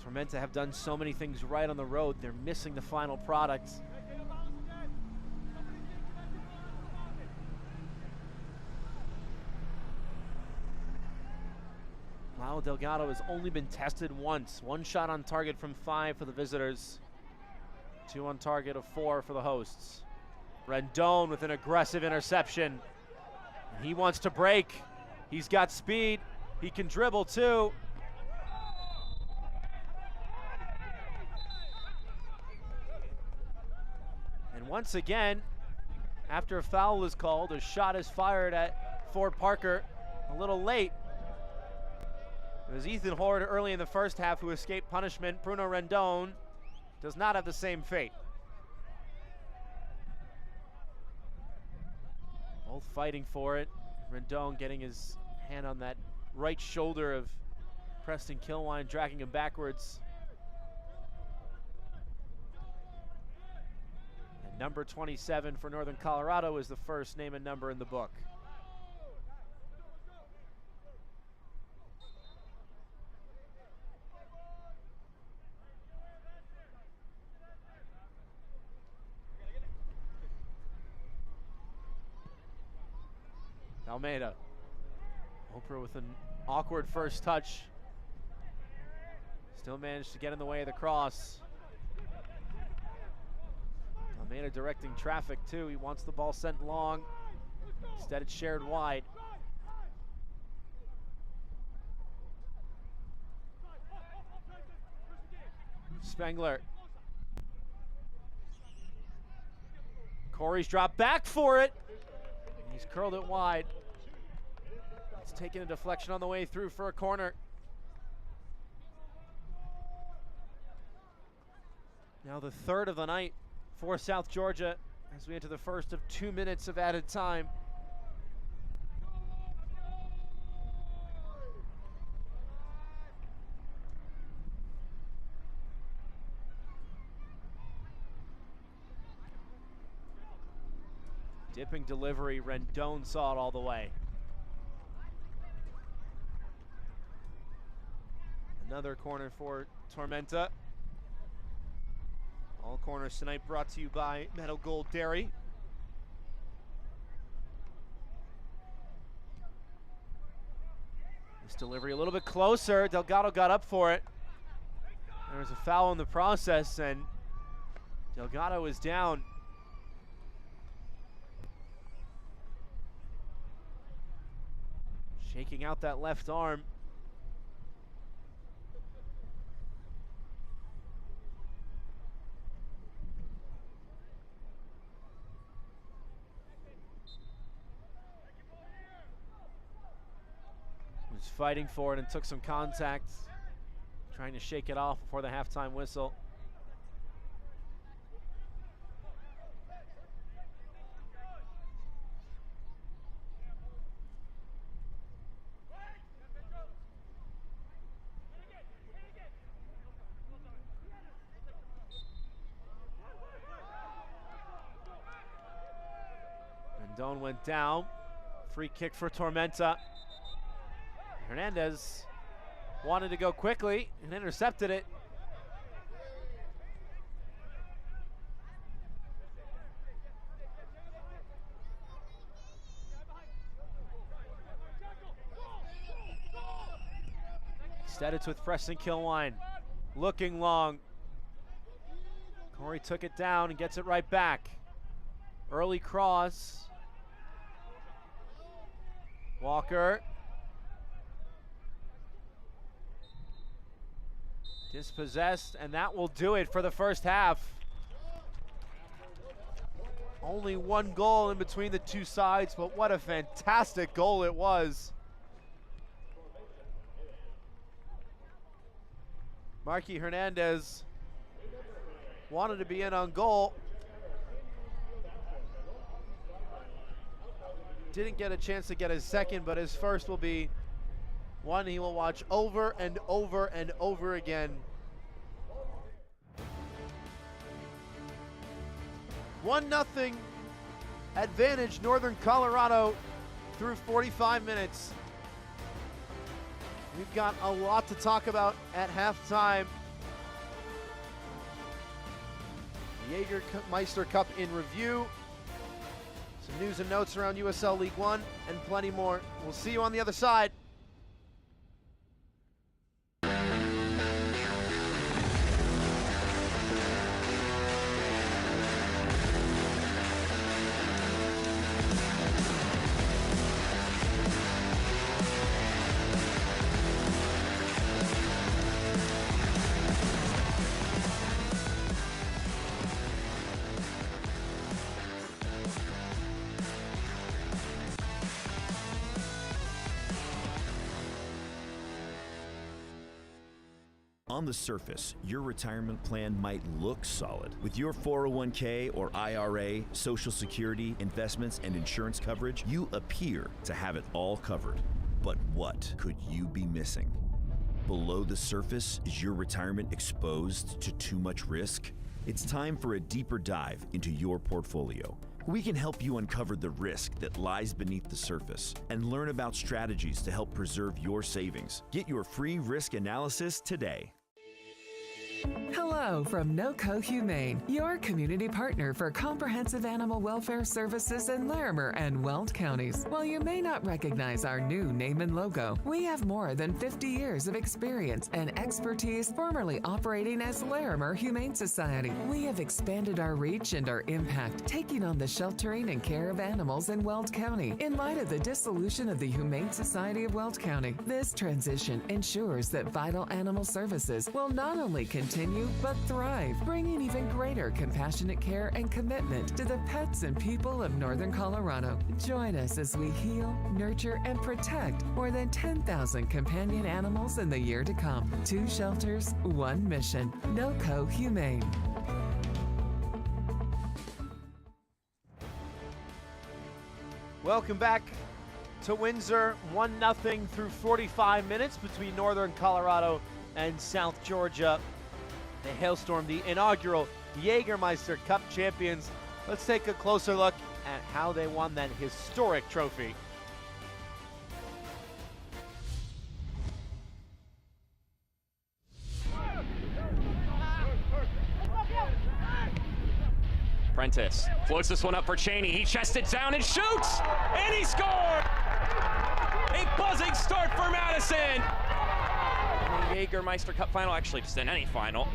Tormenta have done so many things right on the road, they're missing the final product. Paulo Delgado has only been tested once. 1 shot on target from 5 for the visitors. 2 on target of 4 for the hosts. Rendon with an aggressive interception. He wants to break. He's got speed. He can dribble too. And once again, after a foul is called, a shot is fired at Ford Parker. A little late. It was Ethan Horde early in the first half who escaped punishment. Bruno Rendon does not have the same fate. Both fighting for it. Rendon getting his hand on that right shoulder of Preston Kilwine, dragging him backwards. And number 27 for Northern Colorado is the first name and number in the book. Almeida. Oprah with an awkward first touch. Still managed to get in the way of the cross. Almeida directing traffic too. He wants the ball sent long. Instead it's shared wide. Spengler. Corey's dropped back for it. He's curled it wide. It's taking a deflection on the way through for a corner. Now the third of the night for South Georgia as we enter the first of 2 minutes of added time. Dipping delivery, Rendon saw it all the way. Another corner for Tormenta. All corners tonight brought to you by Meadow Gold Dairy. This delivery a little bit closer. Delgado got up for it. There was a foul in the process, and Delgado is down. Shaking out that left arm. Was fighting for it and took some contact, trying to shake it off before the halftime whistle. Rendon went down. Free kick for Tormenta. Hernandez wanted to go quickly and intercepted it. Instead it's with Preston Kilwine. Looking long. Corey took it down and gets it right back. Early cross. Walker. Dispossessed, and that will do it for the first half. Only 1 goal in between the two sides, but what a fantastic goal it was. Marky Hernandez wanted to be in on goal. Didn't get a chance to get his second, but his first will be one he will watch over and over and over again. 1-0 advantage Northern Colorado through 45 minutes. We've got a lot to talk about at halftime. The Jägermeister Cup in review. Some news and notes around USL League One and plenty more. We'll see you on the other side. On the surface, your retirement plan might look solid. With your 401k or IRA, Social Security, investments, and insurance coverage, you appear to have it all covered. But what could you be missing? Below the surface, is your retirement exposed to too much risk? It's time for a deeper dive into your portfolio. We can help you uncover the risk that lies beneath the surface and learn about strategies to help preserve your savings. Get your free risk analysis today. Hello from NOCO Humane, your community partner for comprehensive animal welfare services in Larimer and Weld counties. While you may not recognize our new name and logo, we have more than 50 years of experience and expertise formerly operating as Larimer Humane Society. We have expanded our reach and our impact, taking on the sheltering and care of animals in Weld County. In light of the dissolution of the Humane Society of Weld County, this transition ensures that vital animal services will not only continue but thrive, bringing even greater compassionate care and commitment to the pets and people of Northern Colorado. Join us as we heal, nurture, and protect more than 10,000 companion animals in the year to come. 2 shelters, 1 mission. NOCO Humane. Welcome back to Windsor. 1-0 through 45 minutes between Northern Colorado and South Georgia. The Hailstorm, the inaugural Jägermeister Cup champions. Let's take a closer look at how they won that historic trophy. Prentice floats this one up for Cheney. He chests it down and shoots, and he scored! A buzzing start for Madison. In the Jägermeister Cup final, actually just in any final.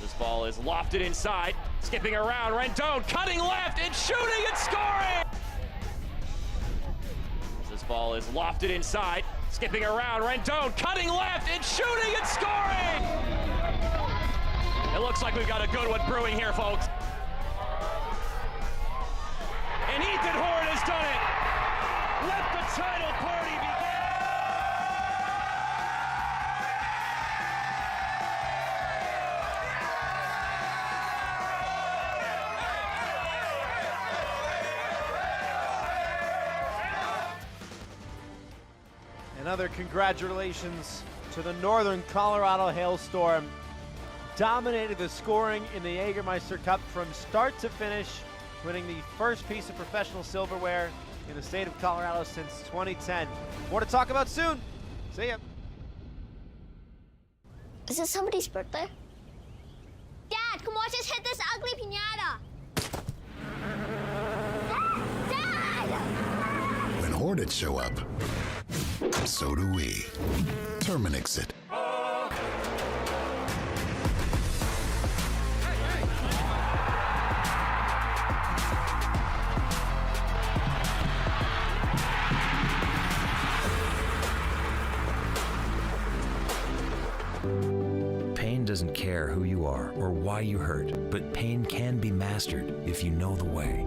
This ball is lofted inside, skipping around, Rendon cutting left and shooting and scoring! This ball is lofted inside, skipping around, Rendon cutting left and shooting and scoring! It looks like we've got a good one brewing here, folks. And Ethan Horn has done it! Let the title party begin! Another congratulations to the Northern Colorado Hailstorm. Dominated the scoring in the Jägermeister Cup from start to finish, winning the first piece of professional silverware in the state of Colorado since 2010. More to talk about soon. See ya. Is it somebody's birthday? Dad, come watch us hit this ugly piñata. Dad! When Hornets show up, so do we. Terminix it. Pain doesn't care who you are or why you hurt, but pain can be mastered if you know the way.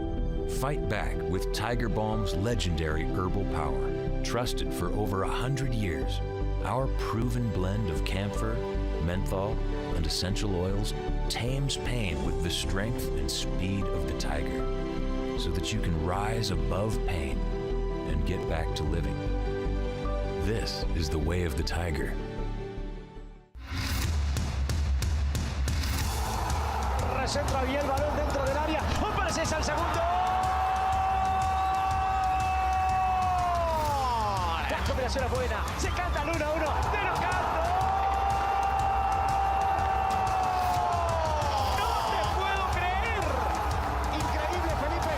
Fight back with Tiger Balm's legendary herbal power. Trusted for over 100 years, our proven blend of camphor, menthol, and essential oils tames pain with the strength and speed of the tiger, so that you can rise above pain and get back to living. This is the way of the tiger. Recentra bien el balón dentro del área. ¡Hombre, ese es el segundo! La combinación es buena. Se canta el 1-1 de Locato. ¡No te puedo creer! Increíble, Felipe.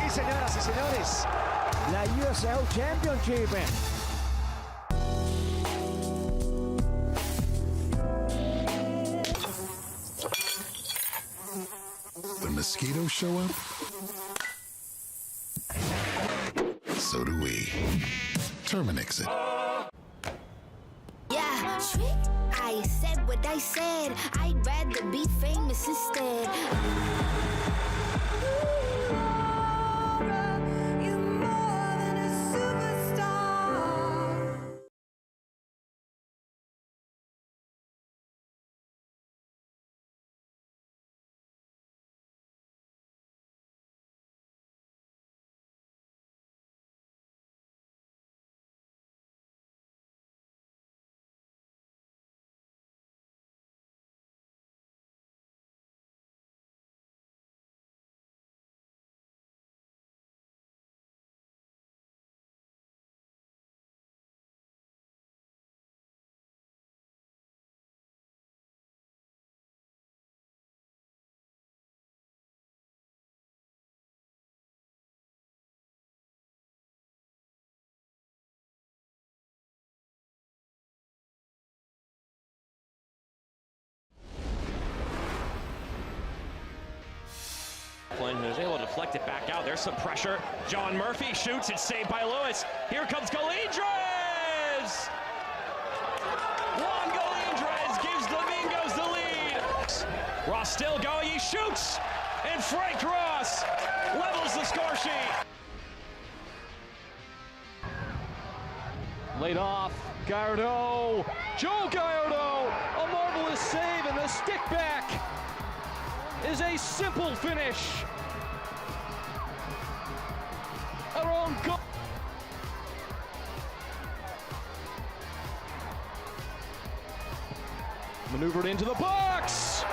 Y señoras y señores, la USL Championship. Mosquitoes show up, so do we. Terminix it. Yeah, I said what I said. I'd rather be famous instead. You're more than a superstar. Flynn, who's able to deflect it back out. There's some pressure. John Murphy shoots. It's saved by Lewis. Here comes Galindres! Juan Galindres gives Domingos the lead. Ross still going. He shoots! And Frank Ross levels the score sheet. Laid off, Gallardo, Joe Gallardo, a marvelous save, and the stick back is a simple finish. Our own goal. Maneuvered into the box.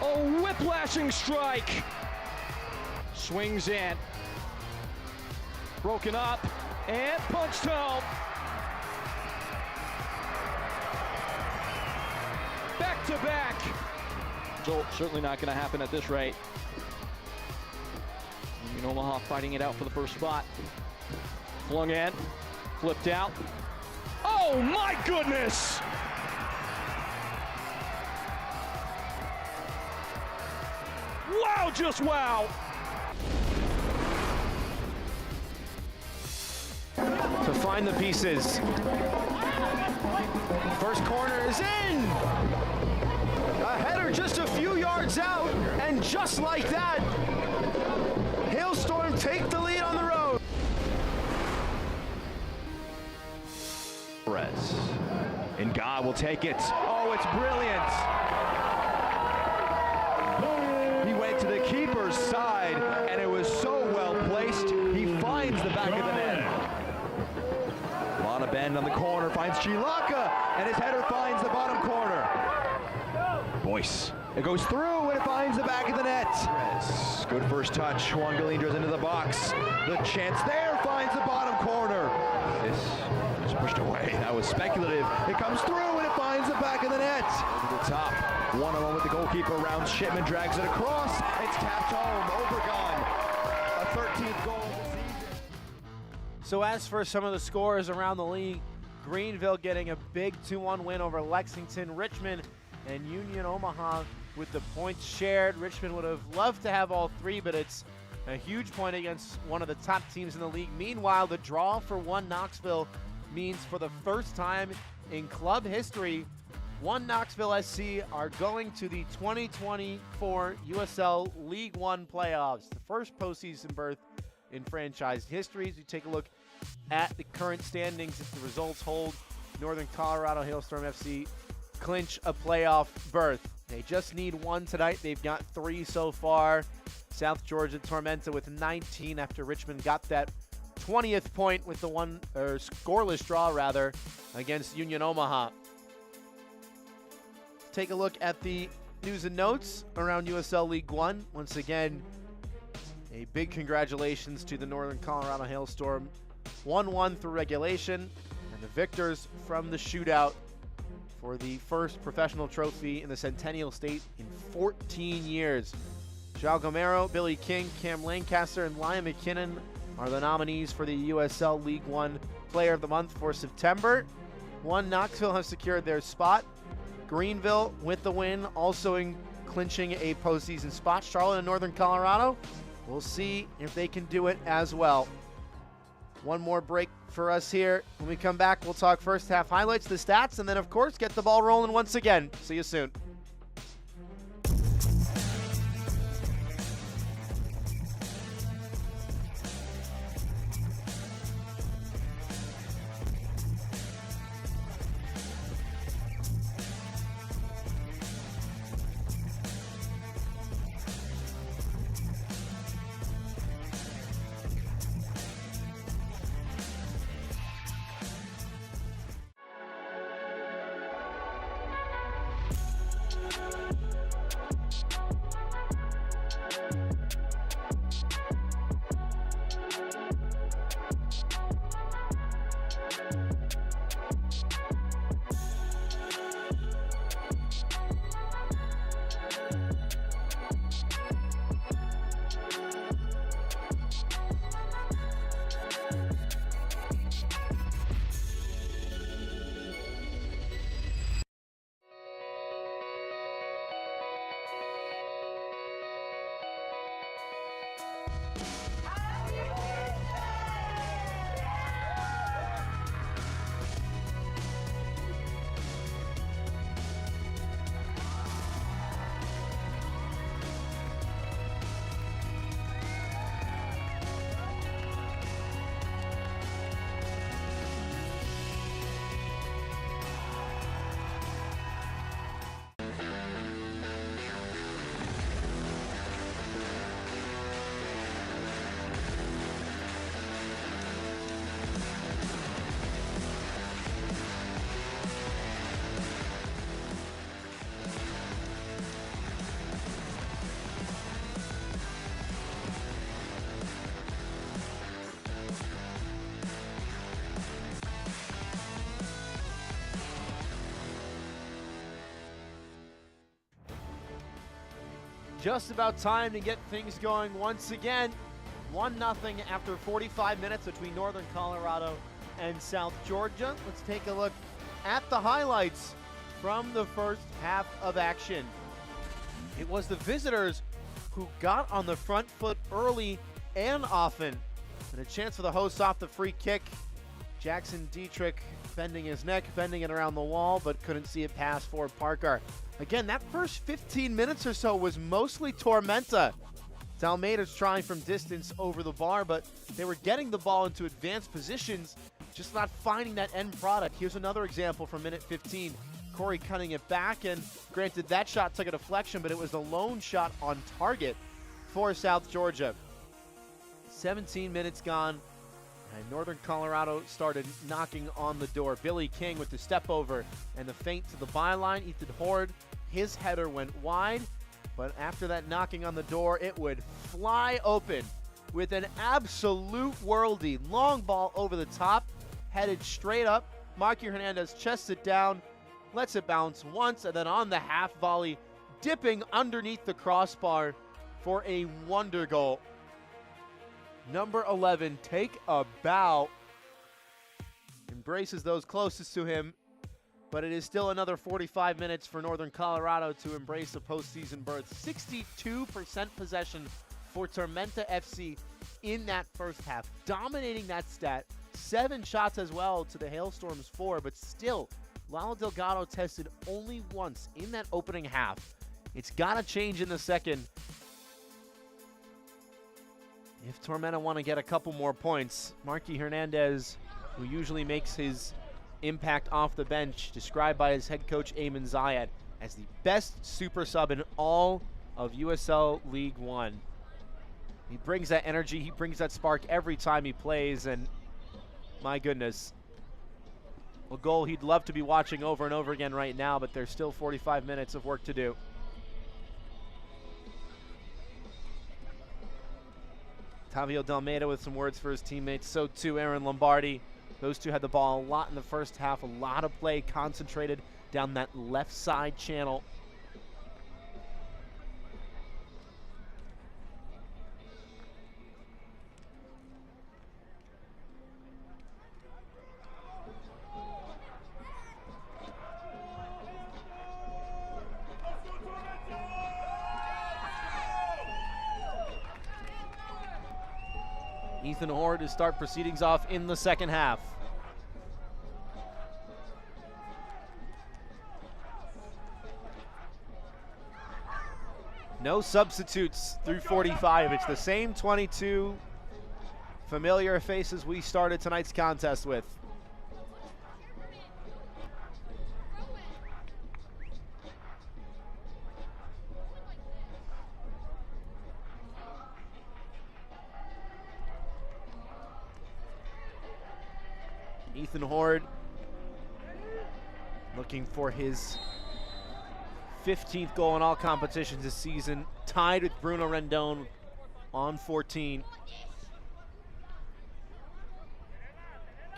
A whiplashing strike. Swings in. Broken up. And punched home. Back to back. So certainly not going to happen at this rate. Union Omaha fighting it out for the first spot. Flung in, flipped out. Oh my goodness! Wow, just wow! To find the pieces. First corner is in! A header just a few yards out, and just like that, Hailstorm take the lead on the road. Perez. And God will take it. Oh, it's brilliant. He went to the keeper's side, and it was so well placed, he finds the back of the net. A bend on the corner, finds Chilaka, and his header finds the bottom corner. Boyce. It goes through, and it finds the back of the net. Yes. Good first touch. Juan Galindres into the box. The chance there finds the bottom corner. This is pushed away. That was speculative. It comes through, and it finds the back of the net. Over the top. 1-on-1 with the goalkeeper. Rounds Shipman, drags it across. It's tapped home. Overgone. A 13th goal of the season. So as for some of the scores around the league, Greenville getting a big 2-1 win over Lexington, Richmond, and Union Omaha with the points shared. Richmond would have loved to have all three, but it's a huge point against one of the top teams in the league. Meanwhile, the draw for One Knoxville means for the first time in club history, One Knoxville SC are going to the 2024 USL League One playoffs, the first postseason berth in franchise history. As you take a look at the current standings, if the results hold, Northern Colorado Hailstorm FC clinch a playoff berth. They just need one tonight. They've got 3 so far. South Georgia Tormenta with 19 after Richmond got that 20th point with the scoreless draw rather against Union Omaha. Take a look at the news and notes around USL League One. Once again, a big congratulations to the Northern Colorado Hailstorm. 1-1 through regulation, and the victors from the shootout for the first professional trophy in the Centennial State in 14 years. João Gomero, Billy King, Cam Lancaster, and Liam McKinnon are the nominees for the USL League One Player of the Month for September. One Knoxville has secured their spot. Greenville with the win, also in clinching a postseason spot. Charlotte and Northern Colorado, we'll see if they can do it as well. One more break for us here. When we come back, we'll talk first half highlights, the stats, and then, of course, get the ball rolling once again. See you soon. Just about time to get things going once again. 1-0 after 45 minutes between Northern Colorado and South Georgia. Let's take a look at the highlights from the first half of action. It was the visitors who got on the front foot early and often. And a chance for the hosts off the free kick. Jackson Dietrich bending his neck, bending it around the wall, but couldn't see it pass for Parker. Again, that first 15 minutes or so was mostly Tormenta. Almeida's trying from distance over the bar, but they were getting the ball into advanced positions, just not finding that end product. Here's another example from minute 15. Corey cutting it back, and granted that shot took a deflection, but it was the lone shot on target for South Georgia. 17 minutes gone, and Northern Colorado started knocking on the door. Billy King with the step over and the feint to the byline. Ethan Horde, his header went wide, but after that knocking on the door, it would fly open with an absolute worldie. Long ball over the top, headed straight up. Marky Hernandez chests it down, lets it bounce once, and then on the half volley, dipping underneath the crossbar for a wonder goal. Number 11, take a bow. Embraces those closest to him, but it is still another 45 minutes for Northern Colorado to embrace a postseason berth. 62% possession for Tormenta FC in that first half, dominating that stat. 7 shots as well to the Hailstorm's 4, but still, Lalo Delgado tested only once in that opening half. It's got to change in the second if Tormenta want to get a couple more points. Marky Hernandez, who usually makes his impact off the bench, described by his head coach Eamon Zayed as the best super sub in all of USL League One. He brings that energy, he brings that spark every time he plays, and my goodness, a goal he'd love to be watching over and over again right now, but there's still 45 minutes of work to do. Tavio Dalmeida with some words for his teammates, so too Aaron Lombardi. Those two had the ball a lot in the first half, a lot of play concentrated down that left side channel. Ethan Horde to start proceedings off in the second half. No substitutes through 45. It's the same 22 familiar faces we started tonight's contest with. Ethan Horde looking for his 15th goal in all competitions this season, tied with Bruno Rendon on 14.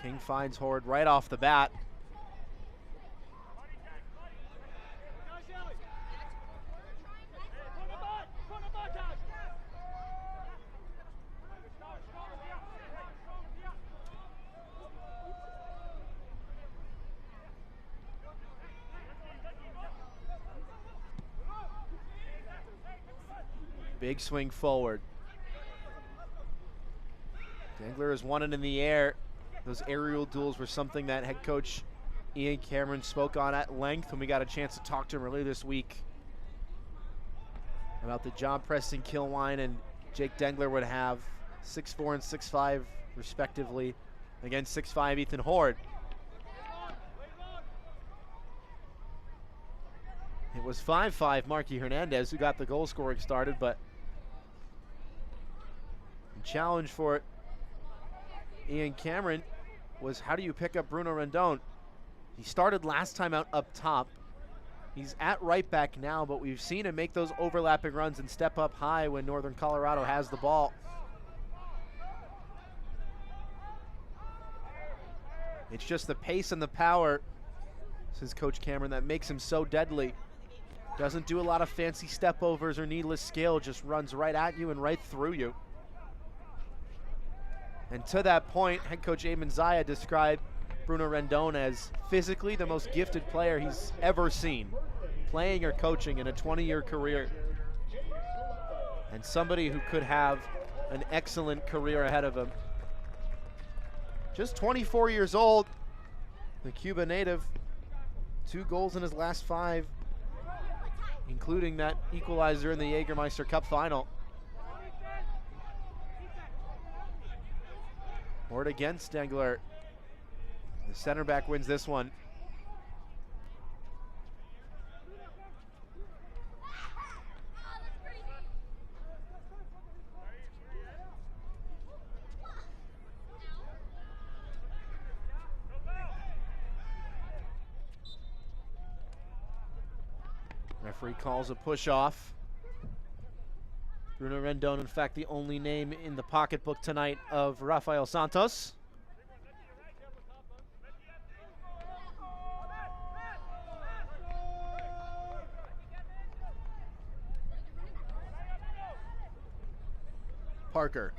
King finds Horde right off the bat. Big swing forward. Dangler has won it in the air. Those aerial duels were something that head coach Ian Cameron spoke on at length when we got a chance to talk to him earlier this week about the John Preston Kilwine and Jake Dangler would have 6'4" and 6'5" respectively against 6'5" Ethan Horde. It was 5-5 Marky Hernandez who got the goal scoring started, but the challenge for Ian Cameron was how do you pick up Bruno Rendon? He started last time out up top. He's at right back now, but we've seen him make those overlapping runs and step up high when Northern Colorado has the ball. It's just the pace and the power, says Coach Cameron, that makes him so deadly. Doesn't do a lot of fancy step overs or needless scale, just runs right at you and right through you. And to that point, head coach Eamon Zaya described Bruno Rendon as physically the most gifted player he's ever seen, playing or coaching in a 20-year career. And somebody who could have an excellent career ahead of him. Just 24 years old, the Cuba native, 2 goals in his last 5, including that equalizer in the Jägermeister Cup final. Ward against Stengler. The center back wins this one. Referee calls a push off. Bruno Rendon, in fact, the only name in the pocketbook tonight of Rafael Santos. Parker.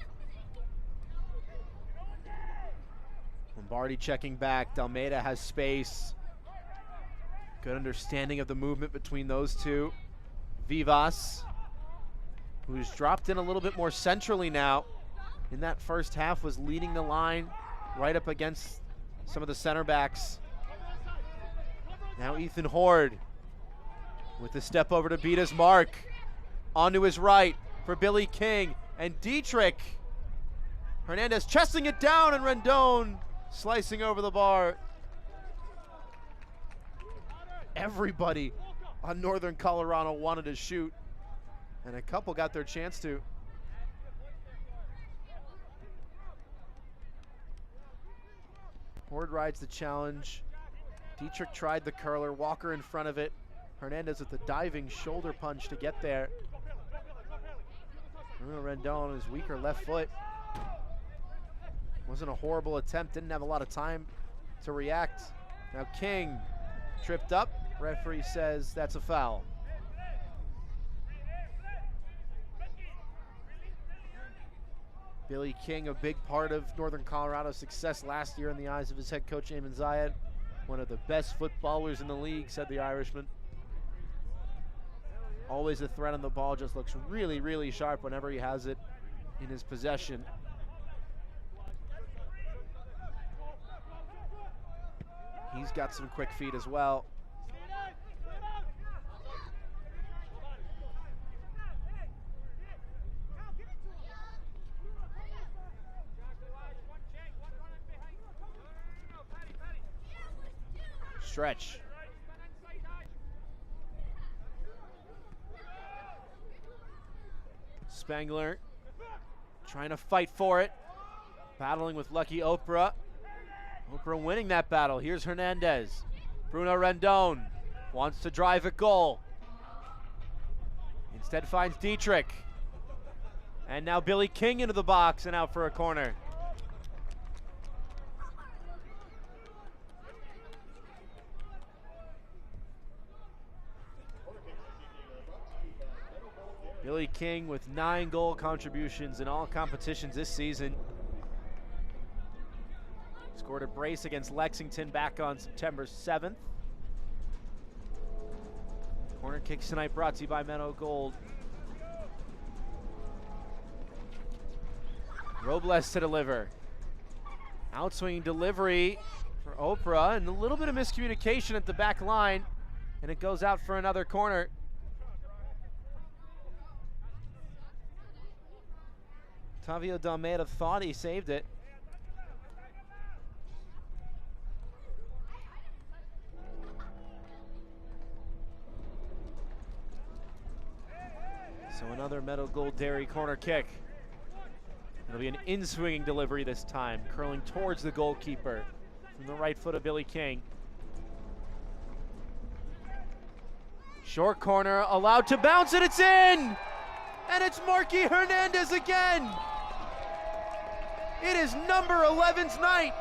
Lombardi checking back. Dalmeida has space. Good understanding of the movement between those two. Vivas, who's dropped in a little bit more centrally now. In that first half was leading the line right up against some of the center backs. Now Ethan Horde with the step over to beat his mark. Onto his right for Billy King and Dietrich. Hernandez chesting it down and Rendon slicing over the bar. Everybody on Northern Colorado wanted to shoot, and a couple got their chance to. Horde rides the challenge. Dietrich tried the curler, Walker in front of it. Hernandez with the diving shoulder punch to get there. Bruno Rendon, his weaker left foot. Wasn't a horrible attempt, didn't have a lot of time to react. Now King tripped up. Referee says that's a foul. Billy King, a big part of Northern Colorado's success last year in the eyes of his head coach, Eamon Zayed. One of the best footballers in the league, said the Irishman. Always a threat on the ball, just looks really, really sharp whenever he has it in his possession. He's got some quick feet as well. Stretch. Spangler trying to fight for it. Battling with Lucky Oprah. Oprah winning that battle. Here's Hernandez. Bruno Rendon wants to drive a goal. Instead finds Dietrich. And now Billy King into the box and out for a corner. Billy King with 9 goal contributions in all competitions this season. Scored a brace against Lexington back on September 7th. Corner kicks tonight brought to you by Meadow Gold. Robles to deliver. Outswinging delivery for Oprah, and a little bit of miscommunication at the back line, and it goes out for another corner. Tavio Dalmeida thought he saved it. So another Meadow Gold Dairy corner kick. It'll be an in-swinging delivery this time, curling towards the goalkeeper from the right foot of Billy King. Short corner, allowed to bounce, and it's in! And it's Marky Hernandez again! It is number 11's night.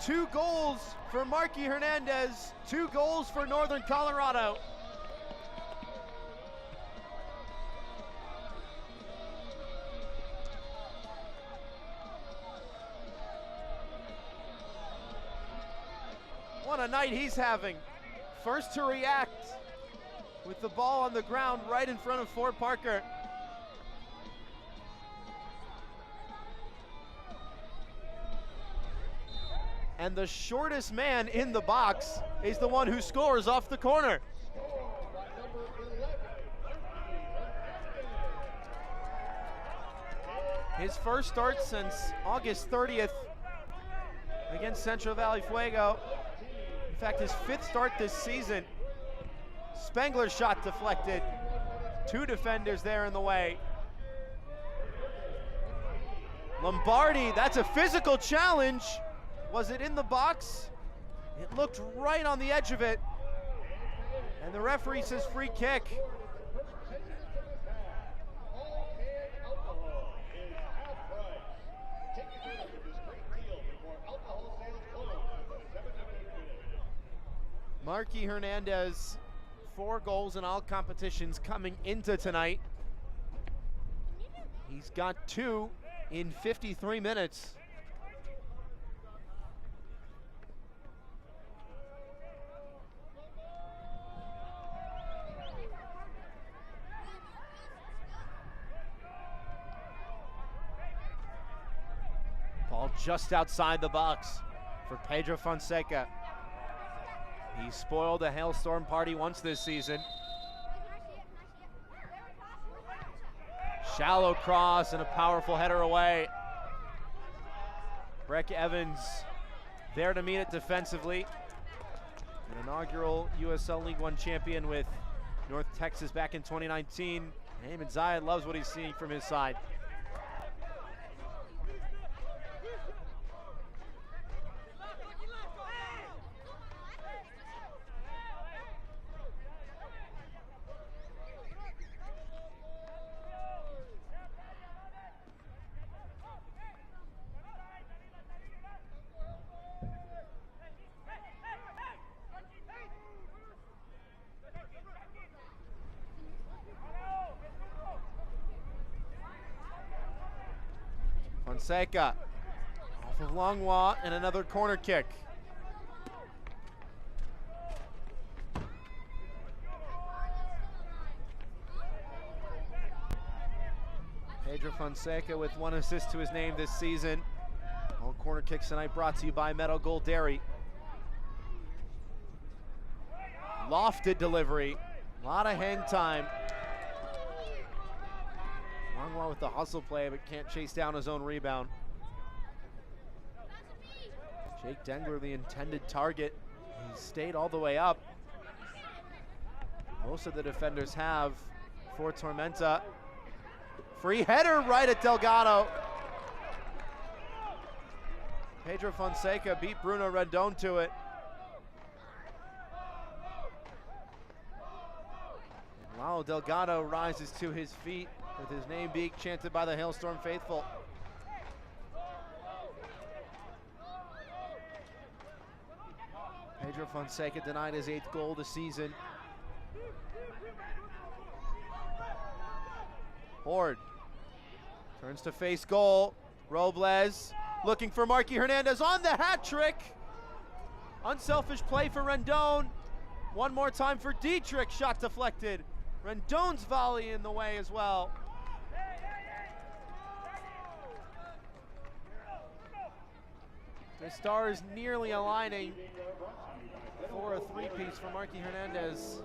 2 goals for Marky Hernandez, 2 goals for Northern Colorado. What a night he's having. First to react with the ball on the ground right in front of Ford Parker. And the shortest man in the box is the one who scores off the corner. His first start since August 30th against Central Valley Fuego. In fact, his 5th start this season. Spengler's shot deflected. 2 defenders there in the way. Lombardi, that's a physical challenge. Was it in the box? It looked right on the edge of it. And the referee says free kick. Marky Hernandez, 4 goals in all competitions coming into tonight. He's got 2 in 53 minutes. Ball just outside the box for Pedro Fonseca. He spoiled a Hailstorm party once this season. Shallow cross and a powerful header away. Breck Evans there to meet it defensively. An inaugural USL League One champion with North Texas back in 2019. Eamon Zayed loves what he's seeing from his side. Fonseca off of Langlois and another corner kick. Pedro Fonseca with 1 assist to his name this season. All corner kicks tonight brought to you by Meadow Gold Dairy. Lofted delivery, a lot of hang time. Langlois with the hustle play, but can't chase down his own rebound. Jake Dengler, the intended target. He stayed all the way up. Most of the defenders have for Tormenta. Free header right at Delgado. Pedro Fonseca beat Bruno Rendon to it. And Lalo Delgado rises to his feet with his name being chanted by the Hailstorm faithful. Pedro Fonseca denied his 8th goal this season. Horde turns to face goal. Robles looking for Marky Hernandez on the hat trick. Unselfish play for Rendon. One more time for Dietrich, shot deflected. Rendon's volley in the way as well. The Stars nearly aligning for a 3-piece for Marky Hernandez.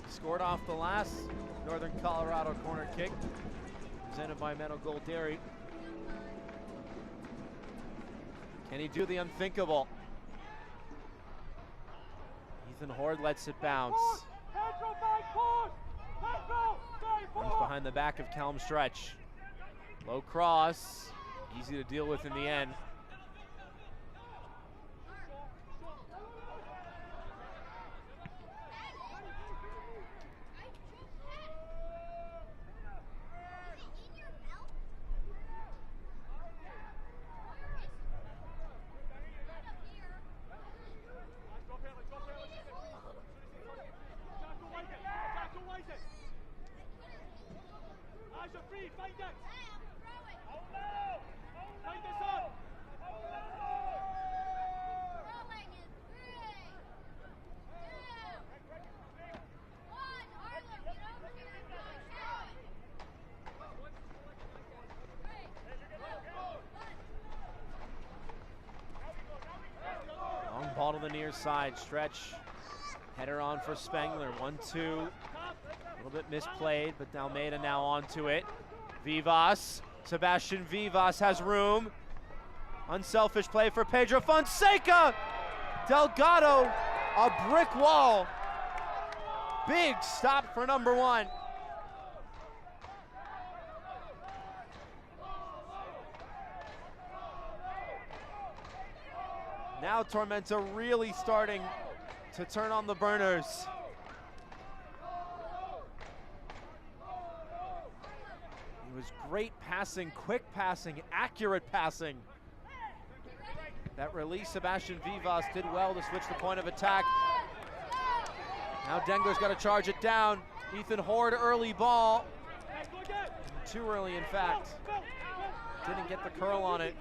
Scored off the last Northern Colorado corner kick, presented by Meadow Gold Dairy. Can he do the unthinkable? Ethan Horde lets it bounce. Runs behind the back of Kelm Stretch. Low cross, easy to deal with in the end. to the near side, stretch. Header on for Spengler, 1-2. A little bit misplayed, but Almeida now onto it. Vivas, Sebastian Vivas has room. Unselfish play for Pedro Fonseca. Delgado, a brick wall. Big stop for number 1. Now Tormenta really starting to turn on the burners. It was great passing, quick passing, accurate passing. That release, Sebastian Vivas did well to switch the point of attack. Now Dengler's got to charge it down. Ethan Horde, early ball. Too early, in fact. Didn't get the curl on it.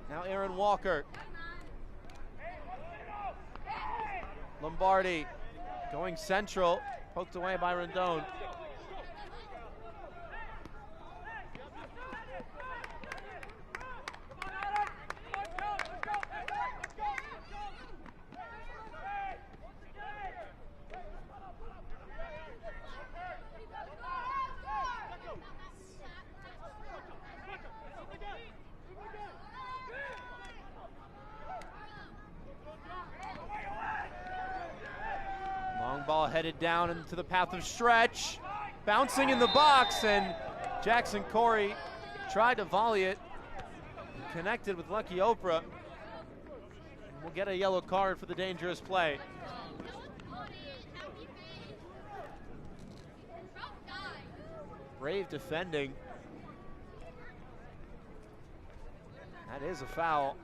Now Aaron Walker. Lombardi going central, poked away by Rendon. Ball headed down into the path of stretch. Bouncing in the box, and Jackson Corey tried to volley it. Connected with Lucky Oprah. And we'll get a yellow card for the dangerous play. Brave defending. That is a foul.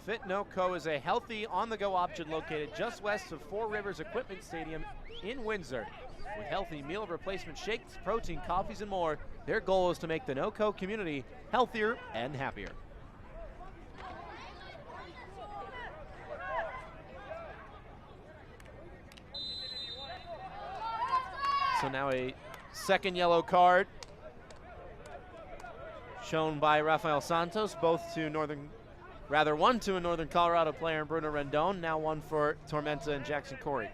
Fit No Co is a healthy on-the-go option located just west of Four Rivers Equipment Stadium in Windsor. With healthy meal replacement shakes, protein, coffees, and more, their goal is to make the No Co community healthier and happier. So now a second yellow card shown by Rafael Santos, both to one to a Northern Colorado player, Bruno Rendon, now one for Tormenta and Jackson Corey.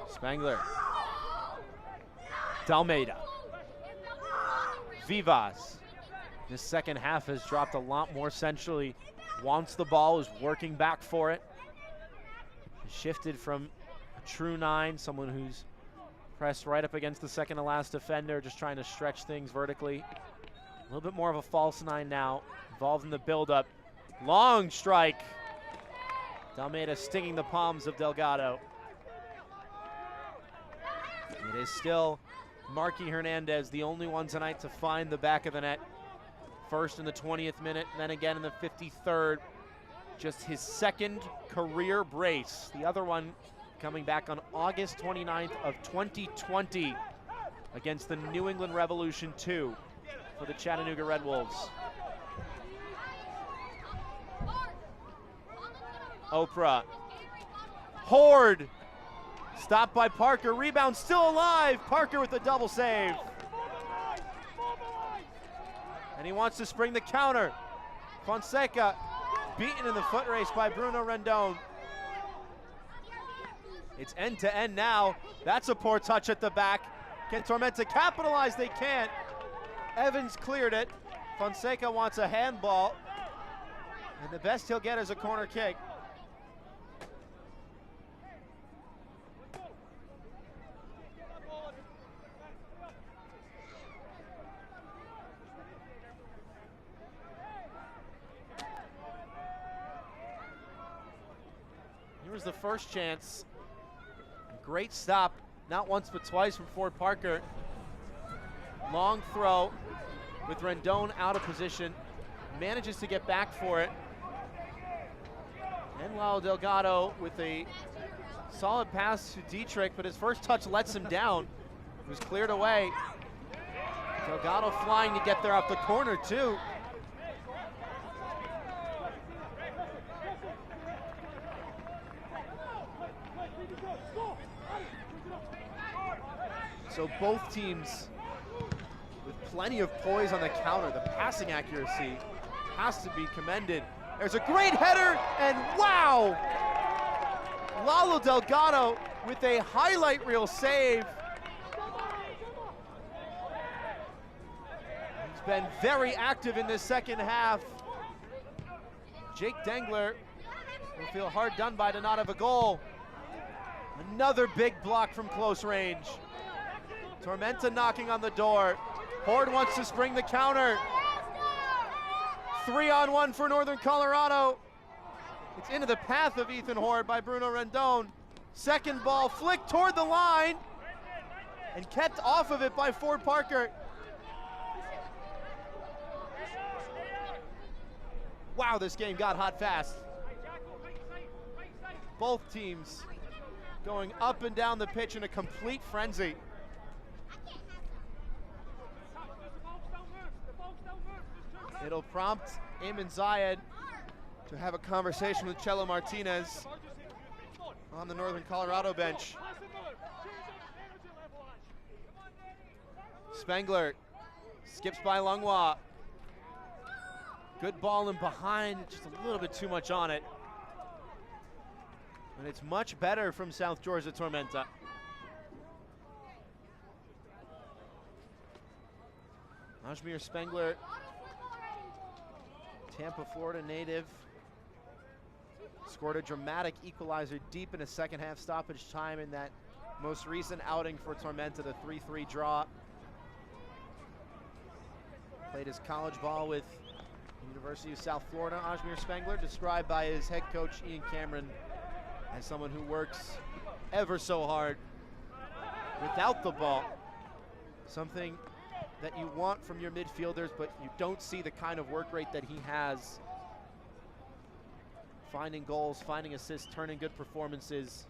Spengler. Dalmeida. Vivas. This second half has dropped a lot more centrally. Wants the ball, is working back for it. Shifted from a true 9, someone who's pressed right up against the second to last defender, just trying to stretch things vertically. A little bit more of a false 9 now, involved in the buildup. Long strike. Dalmeida stinging the palms of Delgado. It is still Marky Hernandez, the only one tonight to find the back of the net. First in the 20th minute, and then again in the 53rd. Just his second career brace. The other one coming back on August 29th of 2020 against the New England Revolution 2 for the Chattanooga Red Wolves. Oprah. Horde. Stopped by Parker. Rebound still alive. Parker with the double save. And he wants to spring the counter. Fonseca beaten in the foot race by Bruno Rendon. It's end-to-end now. That's a poor touch at the back. Can Tormenta capitalize? They can't. Evans cleared it. Fonseca wants a handball. And the best he'll get is a corner kick. Here's the first chance. Great stop, not once but twice from Ford Parker. Long throw with Rendon out of position. Manages to get back for it. And Lalo Delgado with a solid pass to Dietrich, but his first touch lets him down. It was cleared away. Delgado flying to get there off the corner too. So both teams with plenty of poise on the counter. The passing accuracy has to be commended. There's a great header, and wow! Lalo Delgado with a highlight reel save. He's been very active in this second half. Jake Dengler will feel hard done by to not have a goal. Another big block from close range. Tormenta knocking on the door. Horde wants to spring the counter. 3-on-1 for Northern Colorado. It's into the path of Ethan Horde by Bruno Rendon. Second ball flicked toward the line and kept off of it by Ford Parker. Wow, this game got hot fast. Both teams going up and down the pitch in a complete frenzy. It'll prompt Eamon Zayed to have a conversation with Chelo Martinez on the Northern Colorado bench. Spengler skips by Langwa. Good ball in behind, just a little bit too much on it. And it's much better from South Georgia Tormenta. Ajmir Spengler, Tampa, Florida native, scored a dramatic equalizer deep in a second half stoppage time in that most recent outing for Tormenta, the 3-3 draw. Played his college ball with the University of South Florida. Ajmir Spengler, described by his head coach Ian Cameron as someone who works ever so hard without the ball. Something that you want from your midfielders, but you don't see the kind of work rate that he has. Finding goals, finding assists, turning good performances.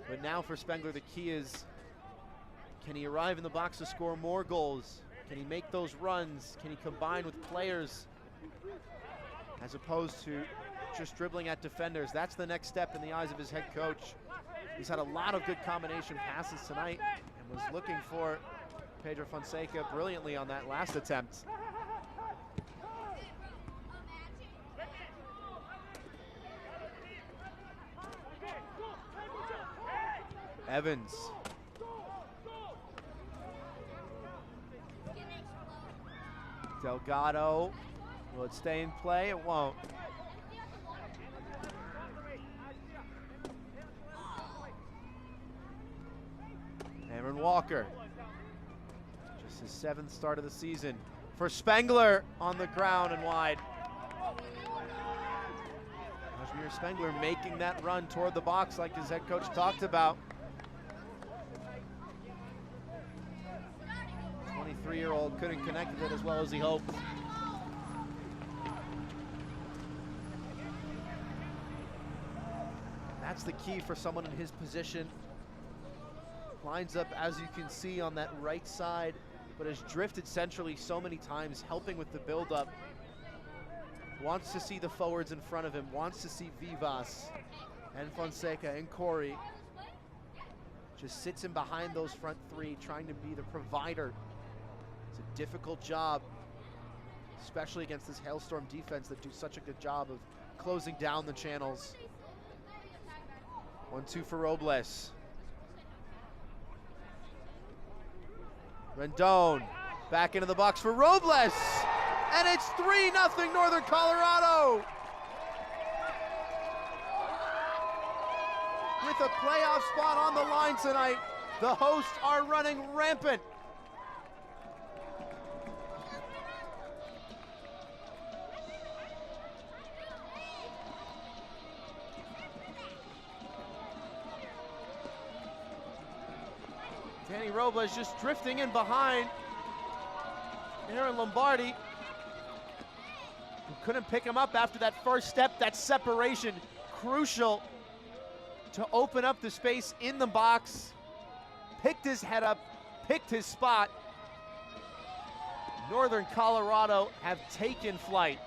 But now for Spengler, the key is, can he arrive in the box to score more goals? Can he make those runs? Can he combine with players as opposed to just dribbling at defenders? That's the next step in the eyes of his head coach. He's had a lot of good combination passes tonight and was looking for Pedro Fonseca brilliantly on that last attempt. Evans. Delgado. Will it stay in play? It won't. Cameron Walker. Just his 7th start of the season. For Spengler on the ground and wide. Ajmir Spengler making that run toward the box like his head coach talked about. 23-year-old couldn't connect with it as well as he hoped. That's the key for someone in his position. Lines up, as you can see, on that right side, but has drifted centrally so many times, helping with the build-up. Wants to see the forwards in front of him, wants to see Vivas and Fonseca and Corey. Just sits in behind those front three, trying to be the provider. It's a difficult job, especially against this Hailstorm defense that do such a good job of closing down the channels. 1-2 for Robles. Rendon back into the box for Robles, and it's 3-0 Northern Colorado. With a playoff spot on the line tonight, the hosts are running rampant. Danny Robles just drifting in behind Aaron Lombardi. couldn't pick him up after that first step. That separation, crucial to open up the space in the box. Picked his head up, picked his spot. Northern Colorado have taken flight.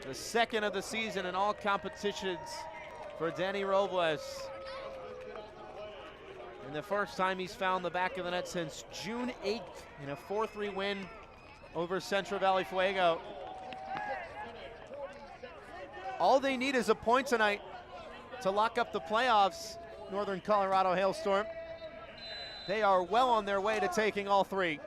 The second of the season in all competitions for Danny Robles. And the first time he's found the back of the net since June 8th in a 4-3 win over Central Valley Fuego. All they need is a point tonight to lock up the playoffs, Northern Colorado Hailstorm. They are well on their way to taking all three.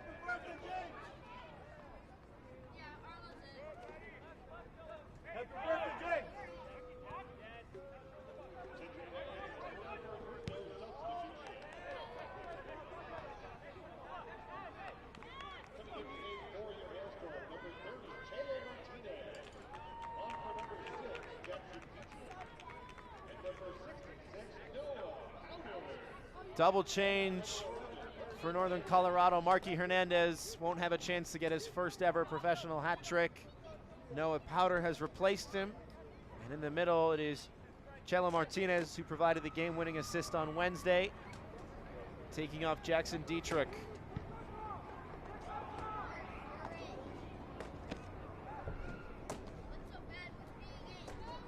Double change for Northern Colorado. Marky Hernandez won't have a chance to get his first ever professional hat trick. Noah Powder has replaced him. And in the middle, it is Chelo Martinez, who provided the game-winning assist on Wednesday, taking off Jackson Dietrich.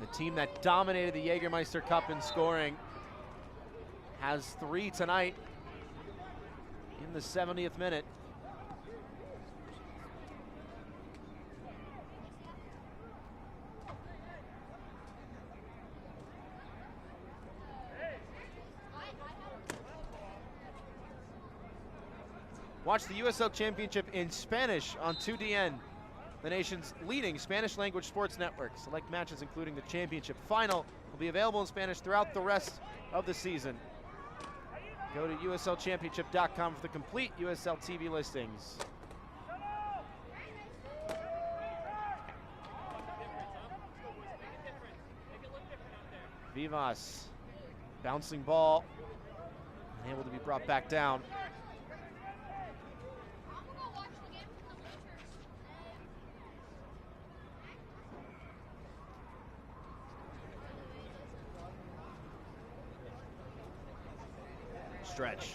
The team that dominated the Jägermeister Cup in scoring has 3 tonight in the 70th minute. Watch the USL Championship in Spanish on 2DN, the nation's leading Spanish language sports network. Select matches, including the championship final, will be available in Spanish throughout the rest of the season. Go to uslchampionship.com for the complete USL TV listings. Vivas, bouncing ball, unable to be brought back down. Stretch.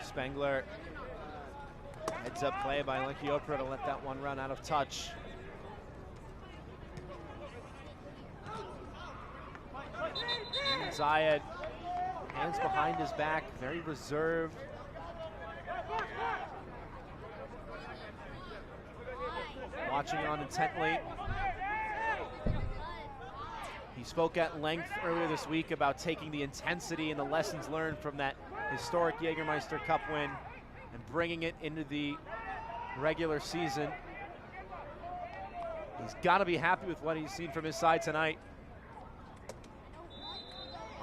Spengler. Heads up play by Linky Opera to let that one run out of touch. Zayed, hands behind his back, very reserved. Watching on intently. He spoke at length earlier this week about taking the intensity and the lessons learned from that historic Jägermeister Cup win and bringing it into the regular season. He's got to be happy with what he's seen from his side tonight.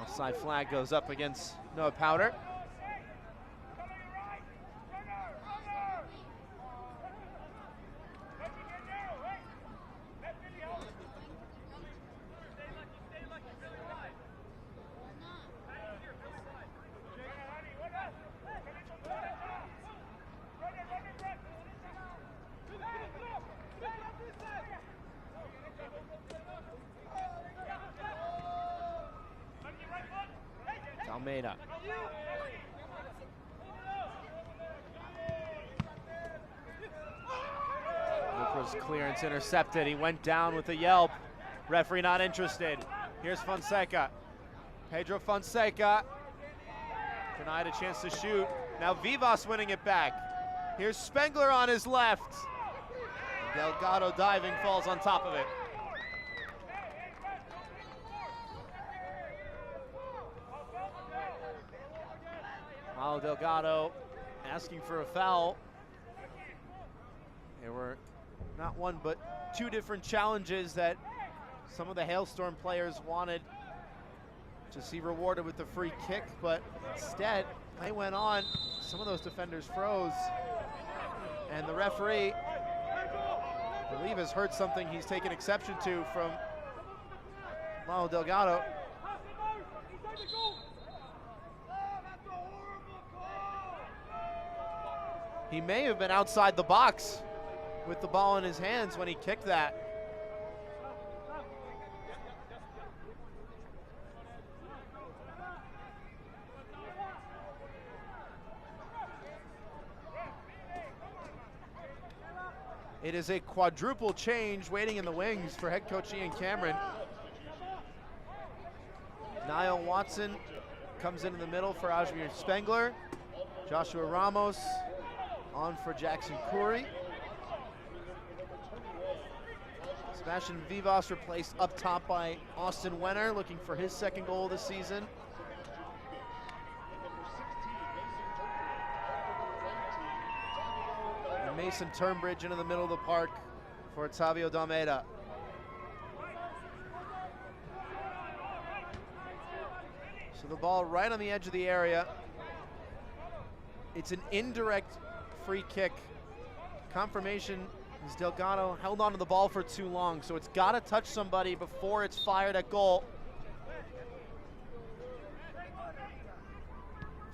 Offside flag goes up against Noah Powder. Almeida. Lupra's clearance intercepted. He went down with a yelp. Referee not interested. Here's Fonseca. Pedro Fonseca denied a chance to shoot. Now Vivas winning it back. Here's Spengler on his left. Delgado diving, falls on top of it. Paulo Delgado asking for a foul. There were not one but 2 different challenges that some of the Hailstorm players wanted to see rewarded with the free kick, but instead they went on. Some of those defenders froze, and the referee, I believe, has heard something he's taken exception to from Paulo Delgado. He may have been outside the box with the ball in his hands when he kicked that. It is a quadruple change waiting in the wings for head coach Ian Cameron. Niall Watson comes in the middle for Ajmir Spengler. Joshua Ramos on for Jackson Curry. Sebastian Vivas replaced up top by Austin Wenner, looking for his second goal this season. And Mason Turnbridge into the middle of the park for Otavio Dalmeida. So the ball right on the edge of the area. It's an indirect free kick. Confirmation is Delgado held onto the ball for too long, so it's got to touch somebody before it's fired at goal.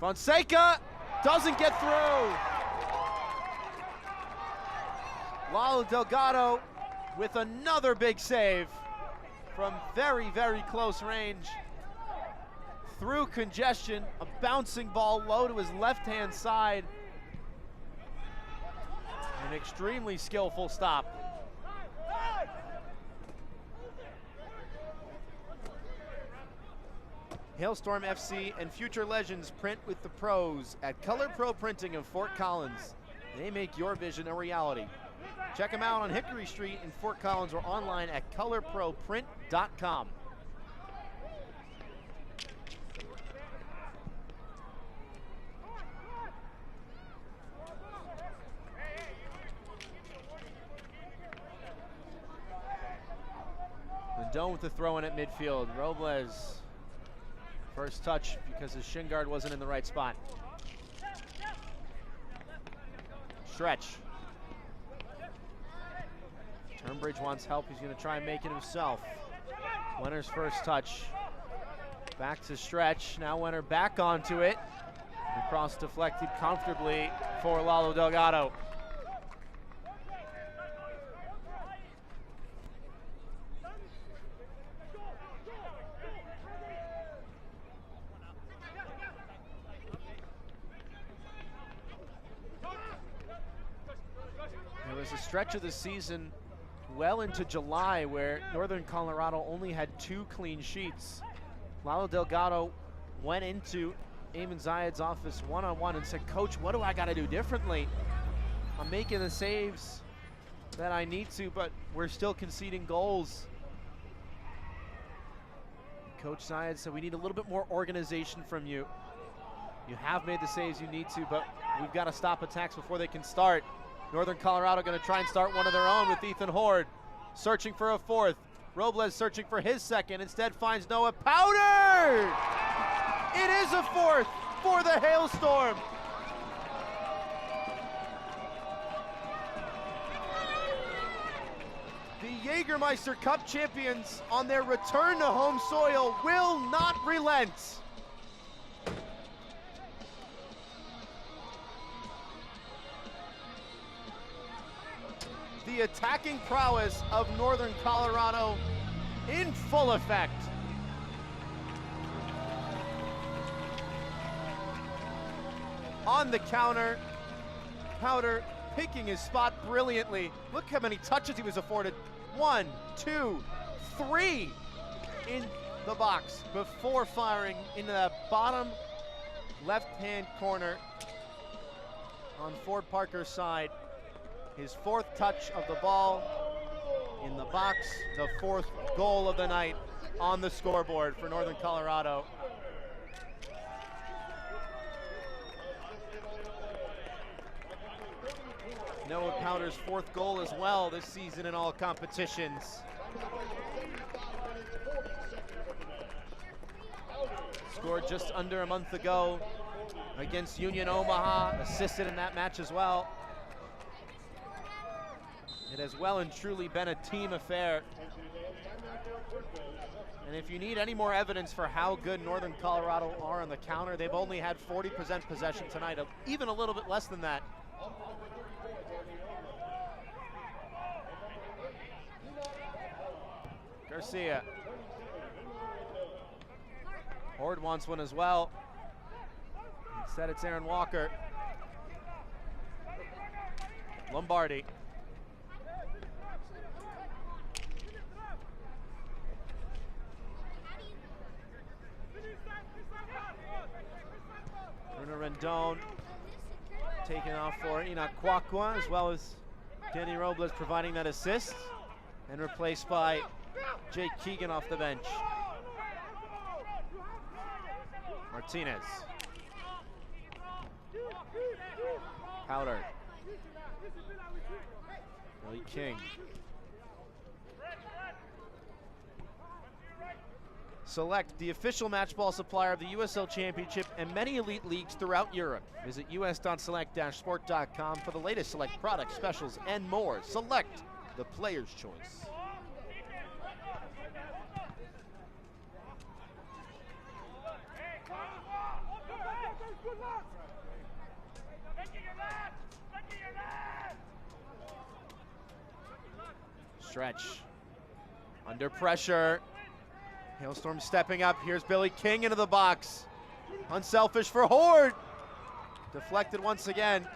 Fonseca doesn't get through. Lalo Delgado with another big save from very, very close range. Through congestion, a bouncing ball low to his left-hand side. An extremely skillful stop. Hailstorm FC and future legends print with the pros at Color Pro Printing of Fort Collins. They make your vision a reality. Check them out on Hickory Street in Fort Collins or online at colorproprint.com. Done with the throw in at midfield. Robles, first touch because his shin guard wasn't in the right spot. Stretch. Turnbridge wants help. He's going to try and make it himself. Wenner's first touch. Back to Stretch. Now Wenner back onto it. The cross deflected comfortably for Lalo Delgado. There was a stretch of the season well into July where Northern Colorado only had 2 clean sheets. Lalo Delgado went into Eamon Zayed's office one-on-one and said, "Coach, what do I got to do differently? I'm making the saves that I need to, but we're still conceding goals." Coach Zayed said, "We need a little bit more organization from you. You have made the saves you need to, but we've got to stop attacks before they can start." Northern Colorado going to try and start one of their own with Ethan Horde, searching for a fourth. Robles searching for his second, instead finds Noah Powder! It is a fourth for the Hailstorm. The Jägermeister Cup champions on their return to home soil will not relent. The attacking prowess of Northern Colorado in full effect. On the counter, Powder picking his spot brilliantly. Look how many touches he was afforded. 1, 2, 3 in the box before firing into that bottom left-hand corner on Ford Parker's side. His 4th touch of the ball in the box, the 4th goal of the night on the scoreboard for Northern Colorado. Noah Powder's 4th goal as well this season in all competitions. Scored just under a month ago against Union Omaha, assisted in that match as well. It has well and truly been a team affair. And if you need any more evidence for how good Northern Colorado are on the counter, they've only had 40% possession tonight, even a little bit less than that. Garcia. Horde wants one as well. Instead, it's Aaron Walker. Lombardi. Bruno Rendon taking off for Enoch Kwakwa, as well as Danny Robles providing that assist, and replaced by Jake Keegan off the bench. Martinez. Powder. Billy King. Select, the official match ball supplier of the USL Championship and many elite leagues throughout Europe. Visit us.select-sport.com for the latest Select products, specials, and more. Select, the player's choice. Stretch. Under pressure. Hailstorm stepping up. Here's Billy King into the box. Unselfish for Horde. Deflected once again.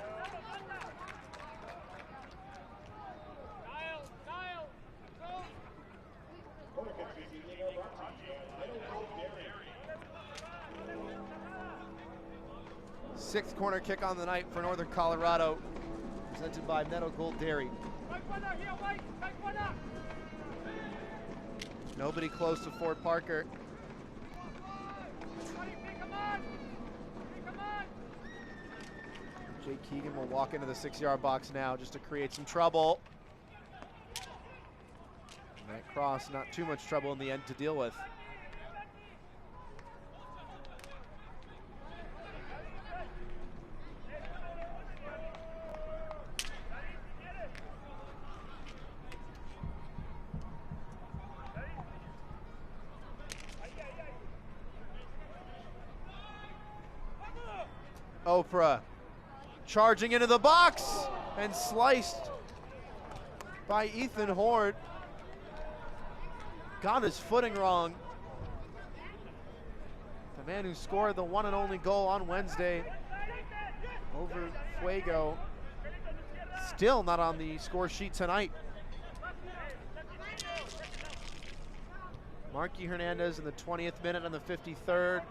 Sixth corner kick on the night for Northern Colorado, presented by Meadow Gold Dairy. Nobody close to Ford Parker. Jake Keegan will walk into the 6-yard box now just to create some trouble. And that cross, not too much trouble in the end to deal with. Oprah charging into the box and sliced by Ethan Horde. Got his footing wrong. The man who scored the one and only goal on Wednesday over Fuego, still not on the score sheet tonight. Marky Hernandez in the 20th minute and the 53rd.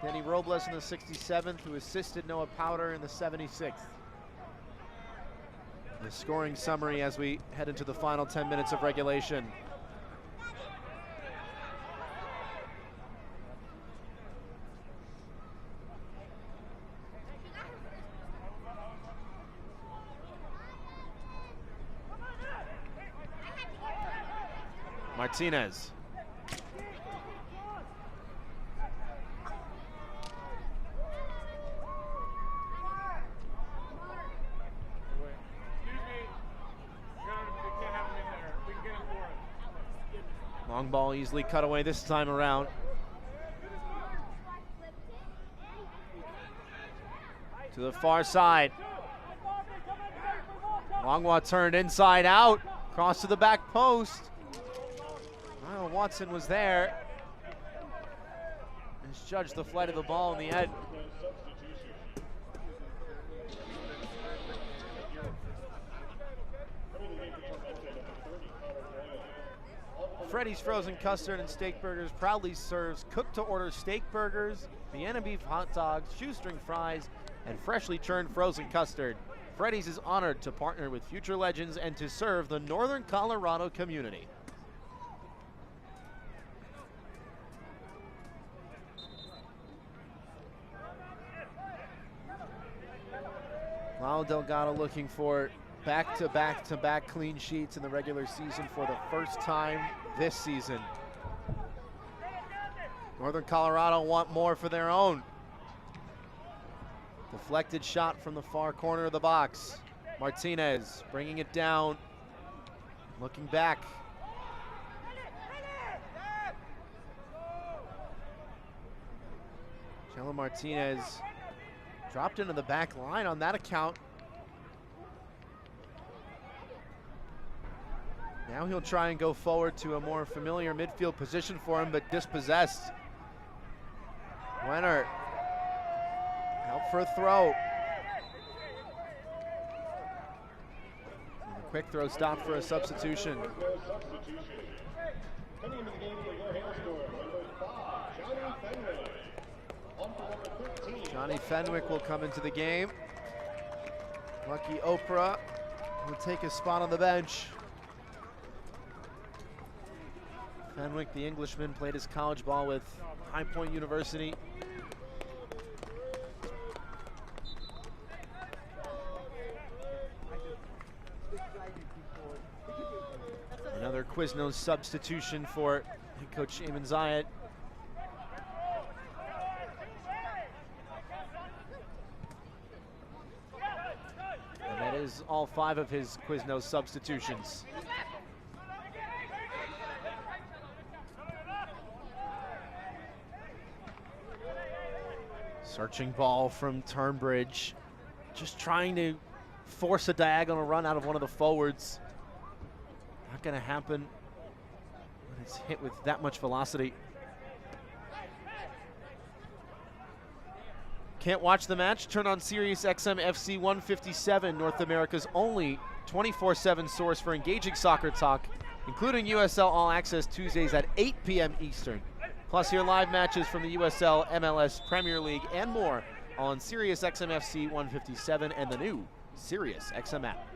Danny Robles in the 67th, who assisted Noah Powder in the 76th. The scoring summary as we head into the final 10 minutes of regulation. Martinez. Long ball easily cut away this time around. To the far side. Longwa turned inside out. Cross to the back post. Well, Watson was there. Misjudged the flight of the ball in the end. Freddy's Frozen Custard and Steak Burgers proudly serves cooked-to-order steak burgers, Vienna beef hot dogs, shoestring fries, and freshly churned frozen custard. Freddy's is honored to partner with future legends and to serve the Northern Colorado community. Lalo Delgado looking for back-to-back-to-back clean sheets in the regular season for the first time this season. Northern Colorado want more for their own. Deflected shot from the far corner of the box. Martinez bringing it down, looking back. Kellen Martinez dropped into the back line on that account. Now he'll try and go forward to a more familiar midfield position for him, but dispossessed. Wenner out for a throw. And a quick throw stopped for a substitution. Coming into the game for your Hailstorm, number 5, Johnny Fenwick. Johnny Fenwick will come into the game. Lucky Oprah will take his spot on the bench. Fenwick, the Englishman, played his college ball with High Point University. Another Quiznos substitution for head coach Eamon Zayat. And that is all 5 of his Quiznos substitutions. Searching ball from Turnbridge, just trying to force a diagonal run out of one of the forwards. Not going to happen when it's hit with that much velocity. Can't watch the match? Turn on Sirius XM FC 157, North America's only 24/7 source for engaging soccer talk, including USL All Access Tuesdays at 8 p.m. Eastern. Plus hear live matches from the USL, MLS, Premier League, and more on Sirius XM FC 157 and the new Sirius XM app.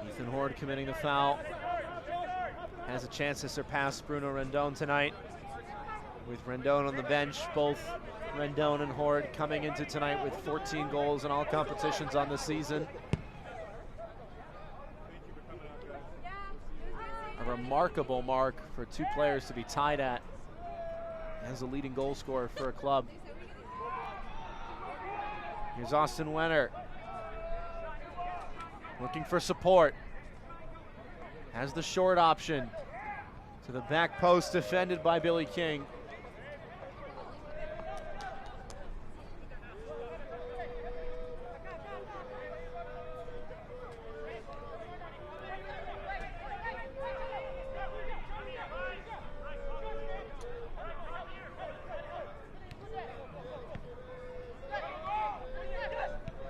Ethan Horde committing the foul. Has a chance to surpass Bruno Rendon tonight. With Rendon on the bench, both Rendon and Horde coming into tonight with 14 goals in all competitions on the season. A remarkable mark for 2 players to be tied at as a leading goal scorer for a club. Here's Austin Wenner. Looking for support. Has the short option. To the back post, defended by Billy King.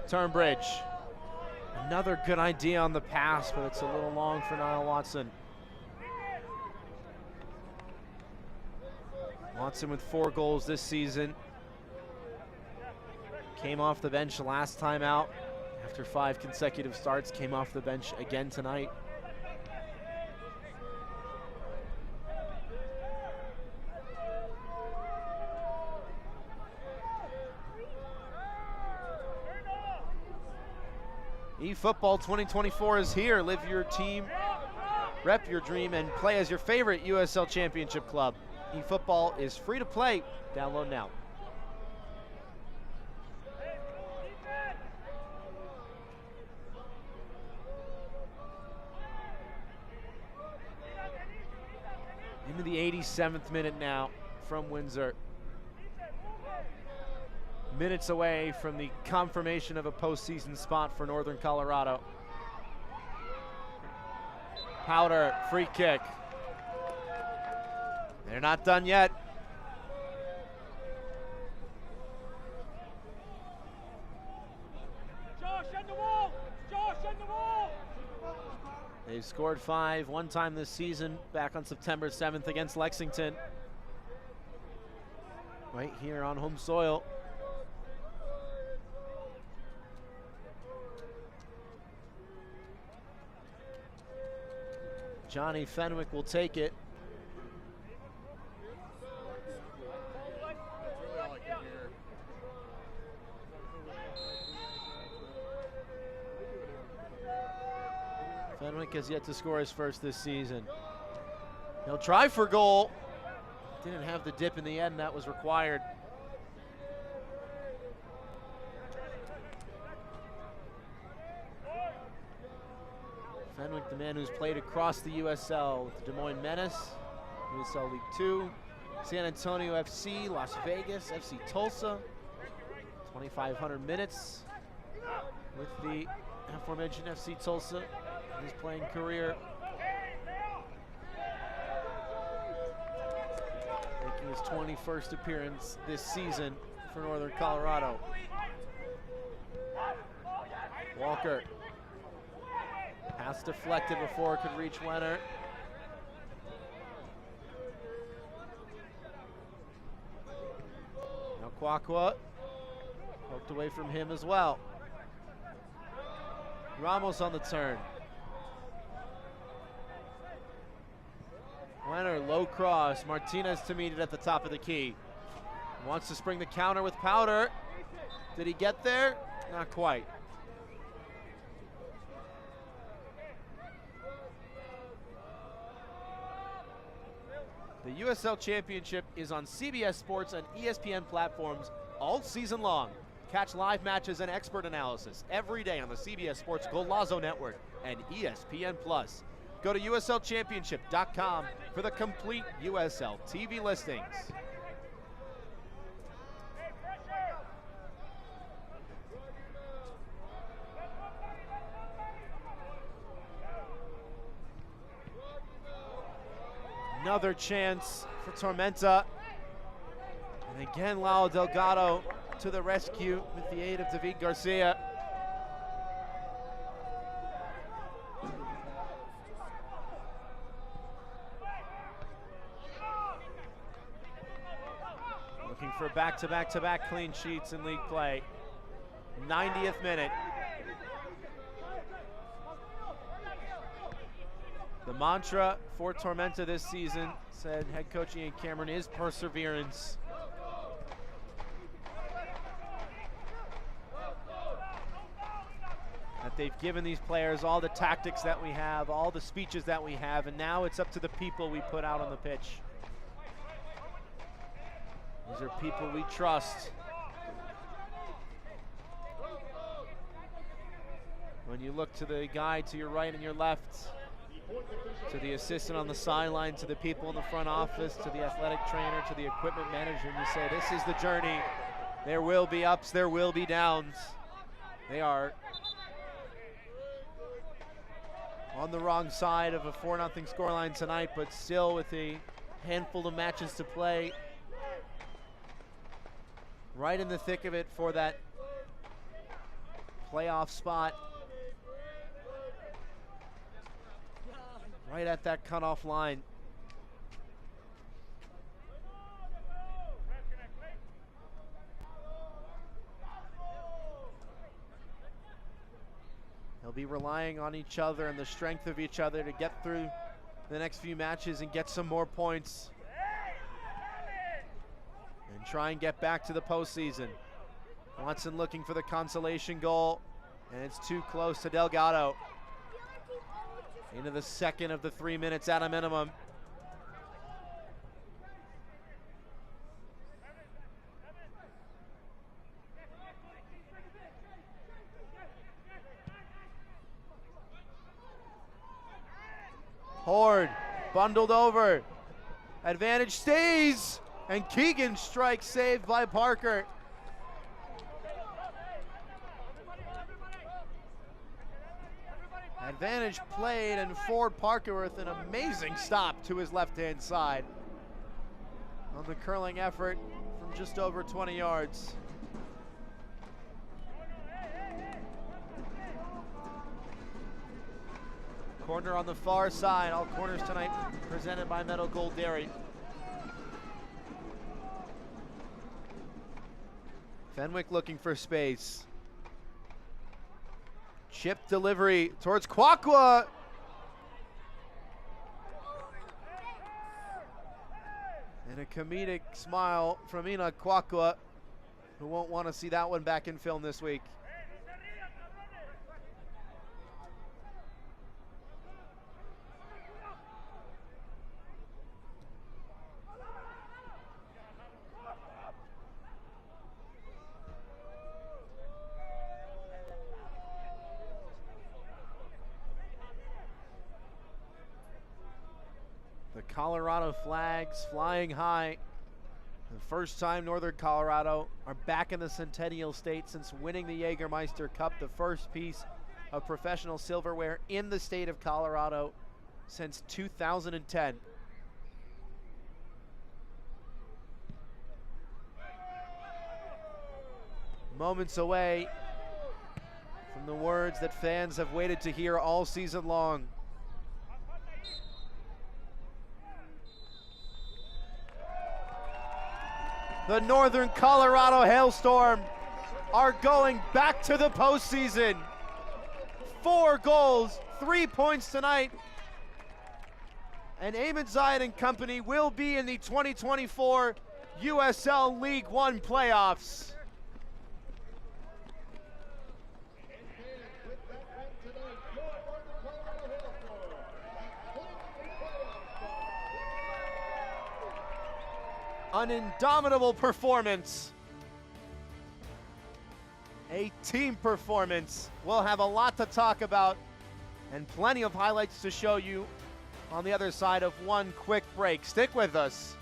Turnbridge. Another good idea on the pass, but it's a little long for Niall Watson. Watson with 4 goals this season. Came off the bench last time out after 5 consecutive starts. Came off the bench again tonight. eFootball 2024 is here. Live your team, rep your dream, and play as your favorite USL Championship club. eFootball is free to play. Download now. Into the 87th minute now from Windsor. Minutes away from the confirmation of a postseason spot for Northern Colorado. Powder, free kick. They're not done yet. Josh, on the wall! Josh, on the wall! They've scored 5 one time this season, back on September 7th against Lexington. Right here on home soil. Johnny Fenwick will take it. has yet to score his first this season. He'll try for goal. Didn't have the dip in the end that was required. Fenwick, the man who's played across the USL with the Des Moines Menace, USL League Two, San Antonio FC, Las Vegas, FC Tulsa. 2,500 minutes with the aforementioned FC Tulsa in his playing career. Making his 21st appearance this season for Northern Colorado. Walker. Pass deflected before it could reach Leonard. Now Kwakwa poked away from him as well. Ramos on the turn. Leonard, low cross. Martinez to meet it at the top of the key. Wants to spring the counter with Powder. Did he get there? Not quite. The USL Championship is on CBS Sports and ESPN platforms all season long. Catch live matches and expert analysis every day on the CBS Sports Golazo Network and ESPN+. Go to USLChampionship.com for the complete USL TV listings. Another chance for Tormenta. And again, Lau Delgado to the rescue with the aid of David Garcia. Looking for back-to-back-to-back clean sheets in league play. 90th minute. The mantra for Tormenta this season, said head coach Ian Cameron, is perseverance. That they've given these players all the tactics that we have, all the speeches that we have, and now it's up to the people we put out on the pitch. These are people we trust. When you look to the guy to your right and your left, to the assistant on the sideline, to the people in the front office, to the athletic trainer, to the equipment manager, and you say, this is the journey. There will be ups, there will be downs. They are on the wrong side of a 4-0 scoreline tonight, but still with a handful of matches to play. Right in the thick of it for that playoff spot. Right at that cutoff line. They'll be relying on each other and the strength of each other to get through the next few matches and get some more points. And try and get back to the postseason. Watson looking for the consolation goal, and it's too close to Delgado. Into the second of the 3 minutes at a minimum. Horde bundled over. Advantage stays, and Keegan strikes, saved by Parker. Advantage played, and Ford Parker with an amazing stop to his left-hand side on the curling effort from just over 20 yards. Corner on the far side. All corners tonight presented by Meadow Gold Dairy. Fenwick looking for space. Chip delivery towards Kwakwa. And a comedic smile from Ina Kwakwa, who won't want to see that one back in film this week. The Colorado flags flying high. The first time Northern Colorado are back in the Centennial State since winning the Jägermeister Cup, the first piece of professional silverware in the state of Colorado since 2010. Moments away from the words that fans have waited to hear all season long. The Northern Colorado Hailstorm are going back to the postseason. 4 goals, 3 points tonight. And Eamon Zayed and company will be in the 2024 USL League One playoffs. An indomitable performance. A team performance. We'll have a lot to talk about and plenty of highlights to show you on the other side of one quick break. Stick with us.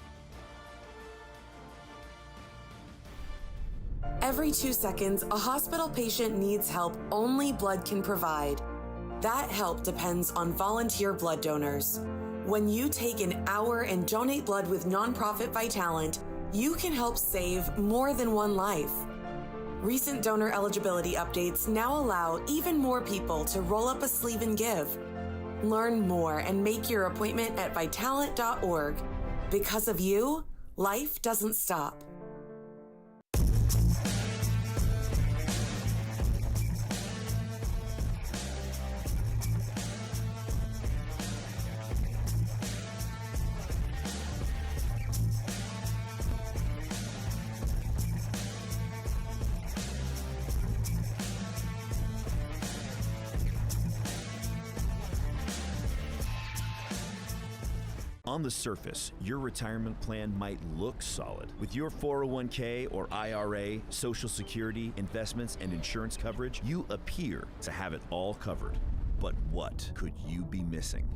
Every 2 seconds, a hospital patient needs help only blood can provide. That help depends on volunteer blood donors. When you take an hour and donate blood with nonprofit Vitalant, you can help save more than one life. Recent donor eligibility updates now allow even more people to roll up a sleeve and give. Learn more and make your appointment at Vitalant.org. Because of you, life doesn't stop. On the surface, your retirement plan might look solid. With your 401k or IRA, Social Security, investments, and insurance coverage, you appear to have it all covered. But what could you be missing?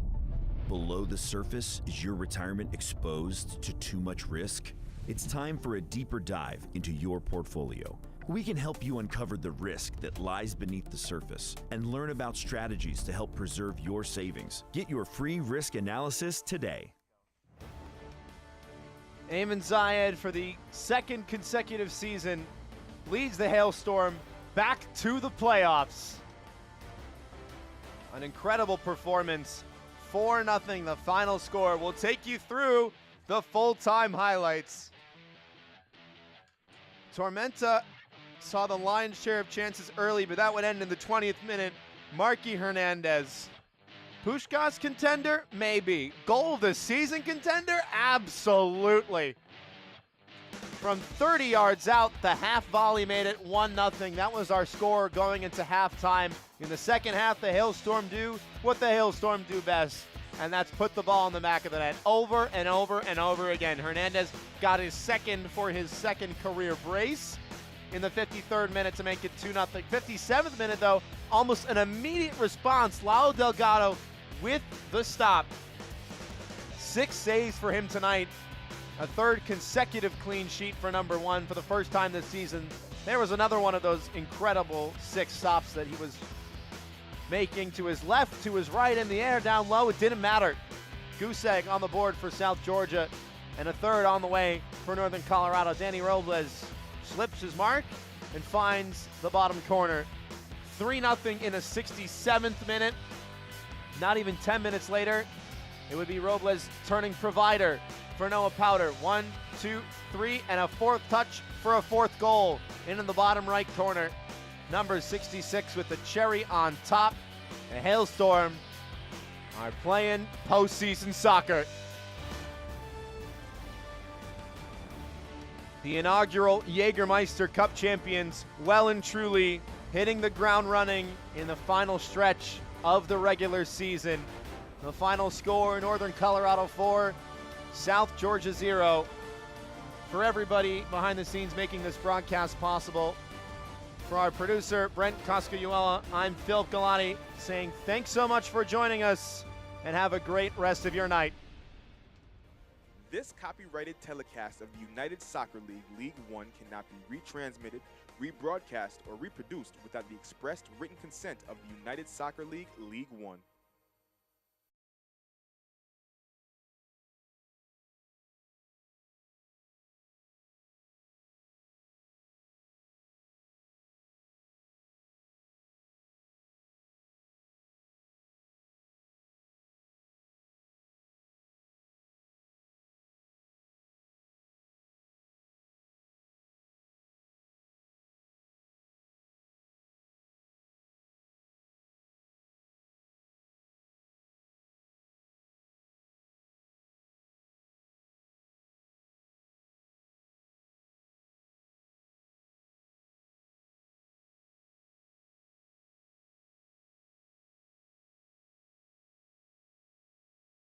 Below the surface, is your retirement exposed to too much risk? It's time for a deeper dive into your portfolio. We can help you uncover the risk that lies beneath the surface and learn about strategies to help preserve your savings. Get your free risk analysis today. Eamon Zayed, for the second consecutive season, leads the Hailstorm back to the playoffs. An incredible performance. 4-0 the final score. We'll take you through the full-time highlights. Tormenta saw the lion's share of chances early, but that would end in the 20th minute. Marky Hernandez. Puskás contender? Maybe. Goal of the season contender? Absolutely. From 30 yards out, the half volley made it 1-0. That was our score going into halftime. In the second half, the Hailstorm do what the Hailstorm do best, and that's put the ball in the back of the net over and over and over again. Hernandez got his second for his second career brace in the 53rd minute to make it 2-0. 57th minute, though, almost an immediate response. Lalo Delgado with the stop. 6 saves for him tonight. A third consecutive clean sheet for number 1 for the first time this season. There was another one of those incredible 6 stops that he was making to his left, to his right, in the air, down low. It didn't matter. Goose egg on the board for South Georgia, and a third on the way for Northern Colorado. Danny Robles slips his mark and finds the bottom corner. 3-0 in a 67th minute. Not even 10 minutes later, it would be Robles turning provider for Noah Powder. 1, 2, 3, and a 4th touch for a 4th goal. In the bottom right corner. Number 66 with the cherry on top. The Hailstorm are playing postseason soccer. The inaugural Jägermeister Cup champions well and truly hitting the ground running in the final stretch of the regular season. The final score, Northern Colorado 4, South Georgia 0. For everybody behind the scenes making this broadcast possible, for our producer, Brent Coscayuela, I'm Phil Galati saying thanks so much for joining us and have a great rest of your night. This copyrighted telecast of the United Soccer League League One cannot be retransmitted, rebroadcast, or reproduced without the expressed written consent of the United Soccer League League One.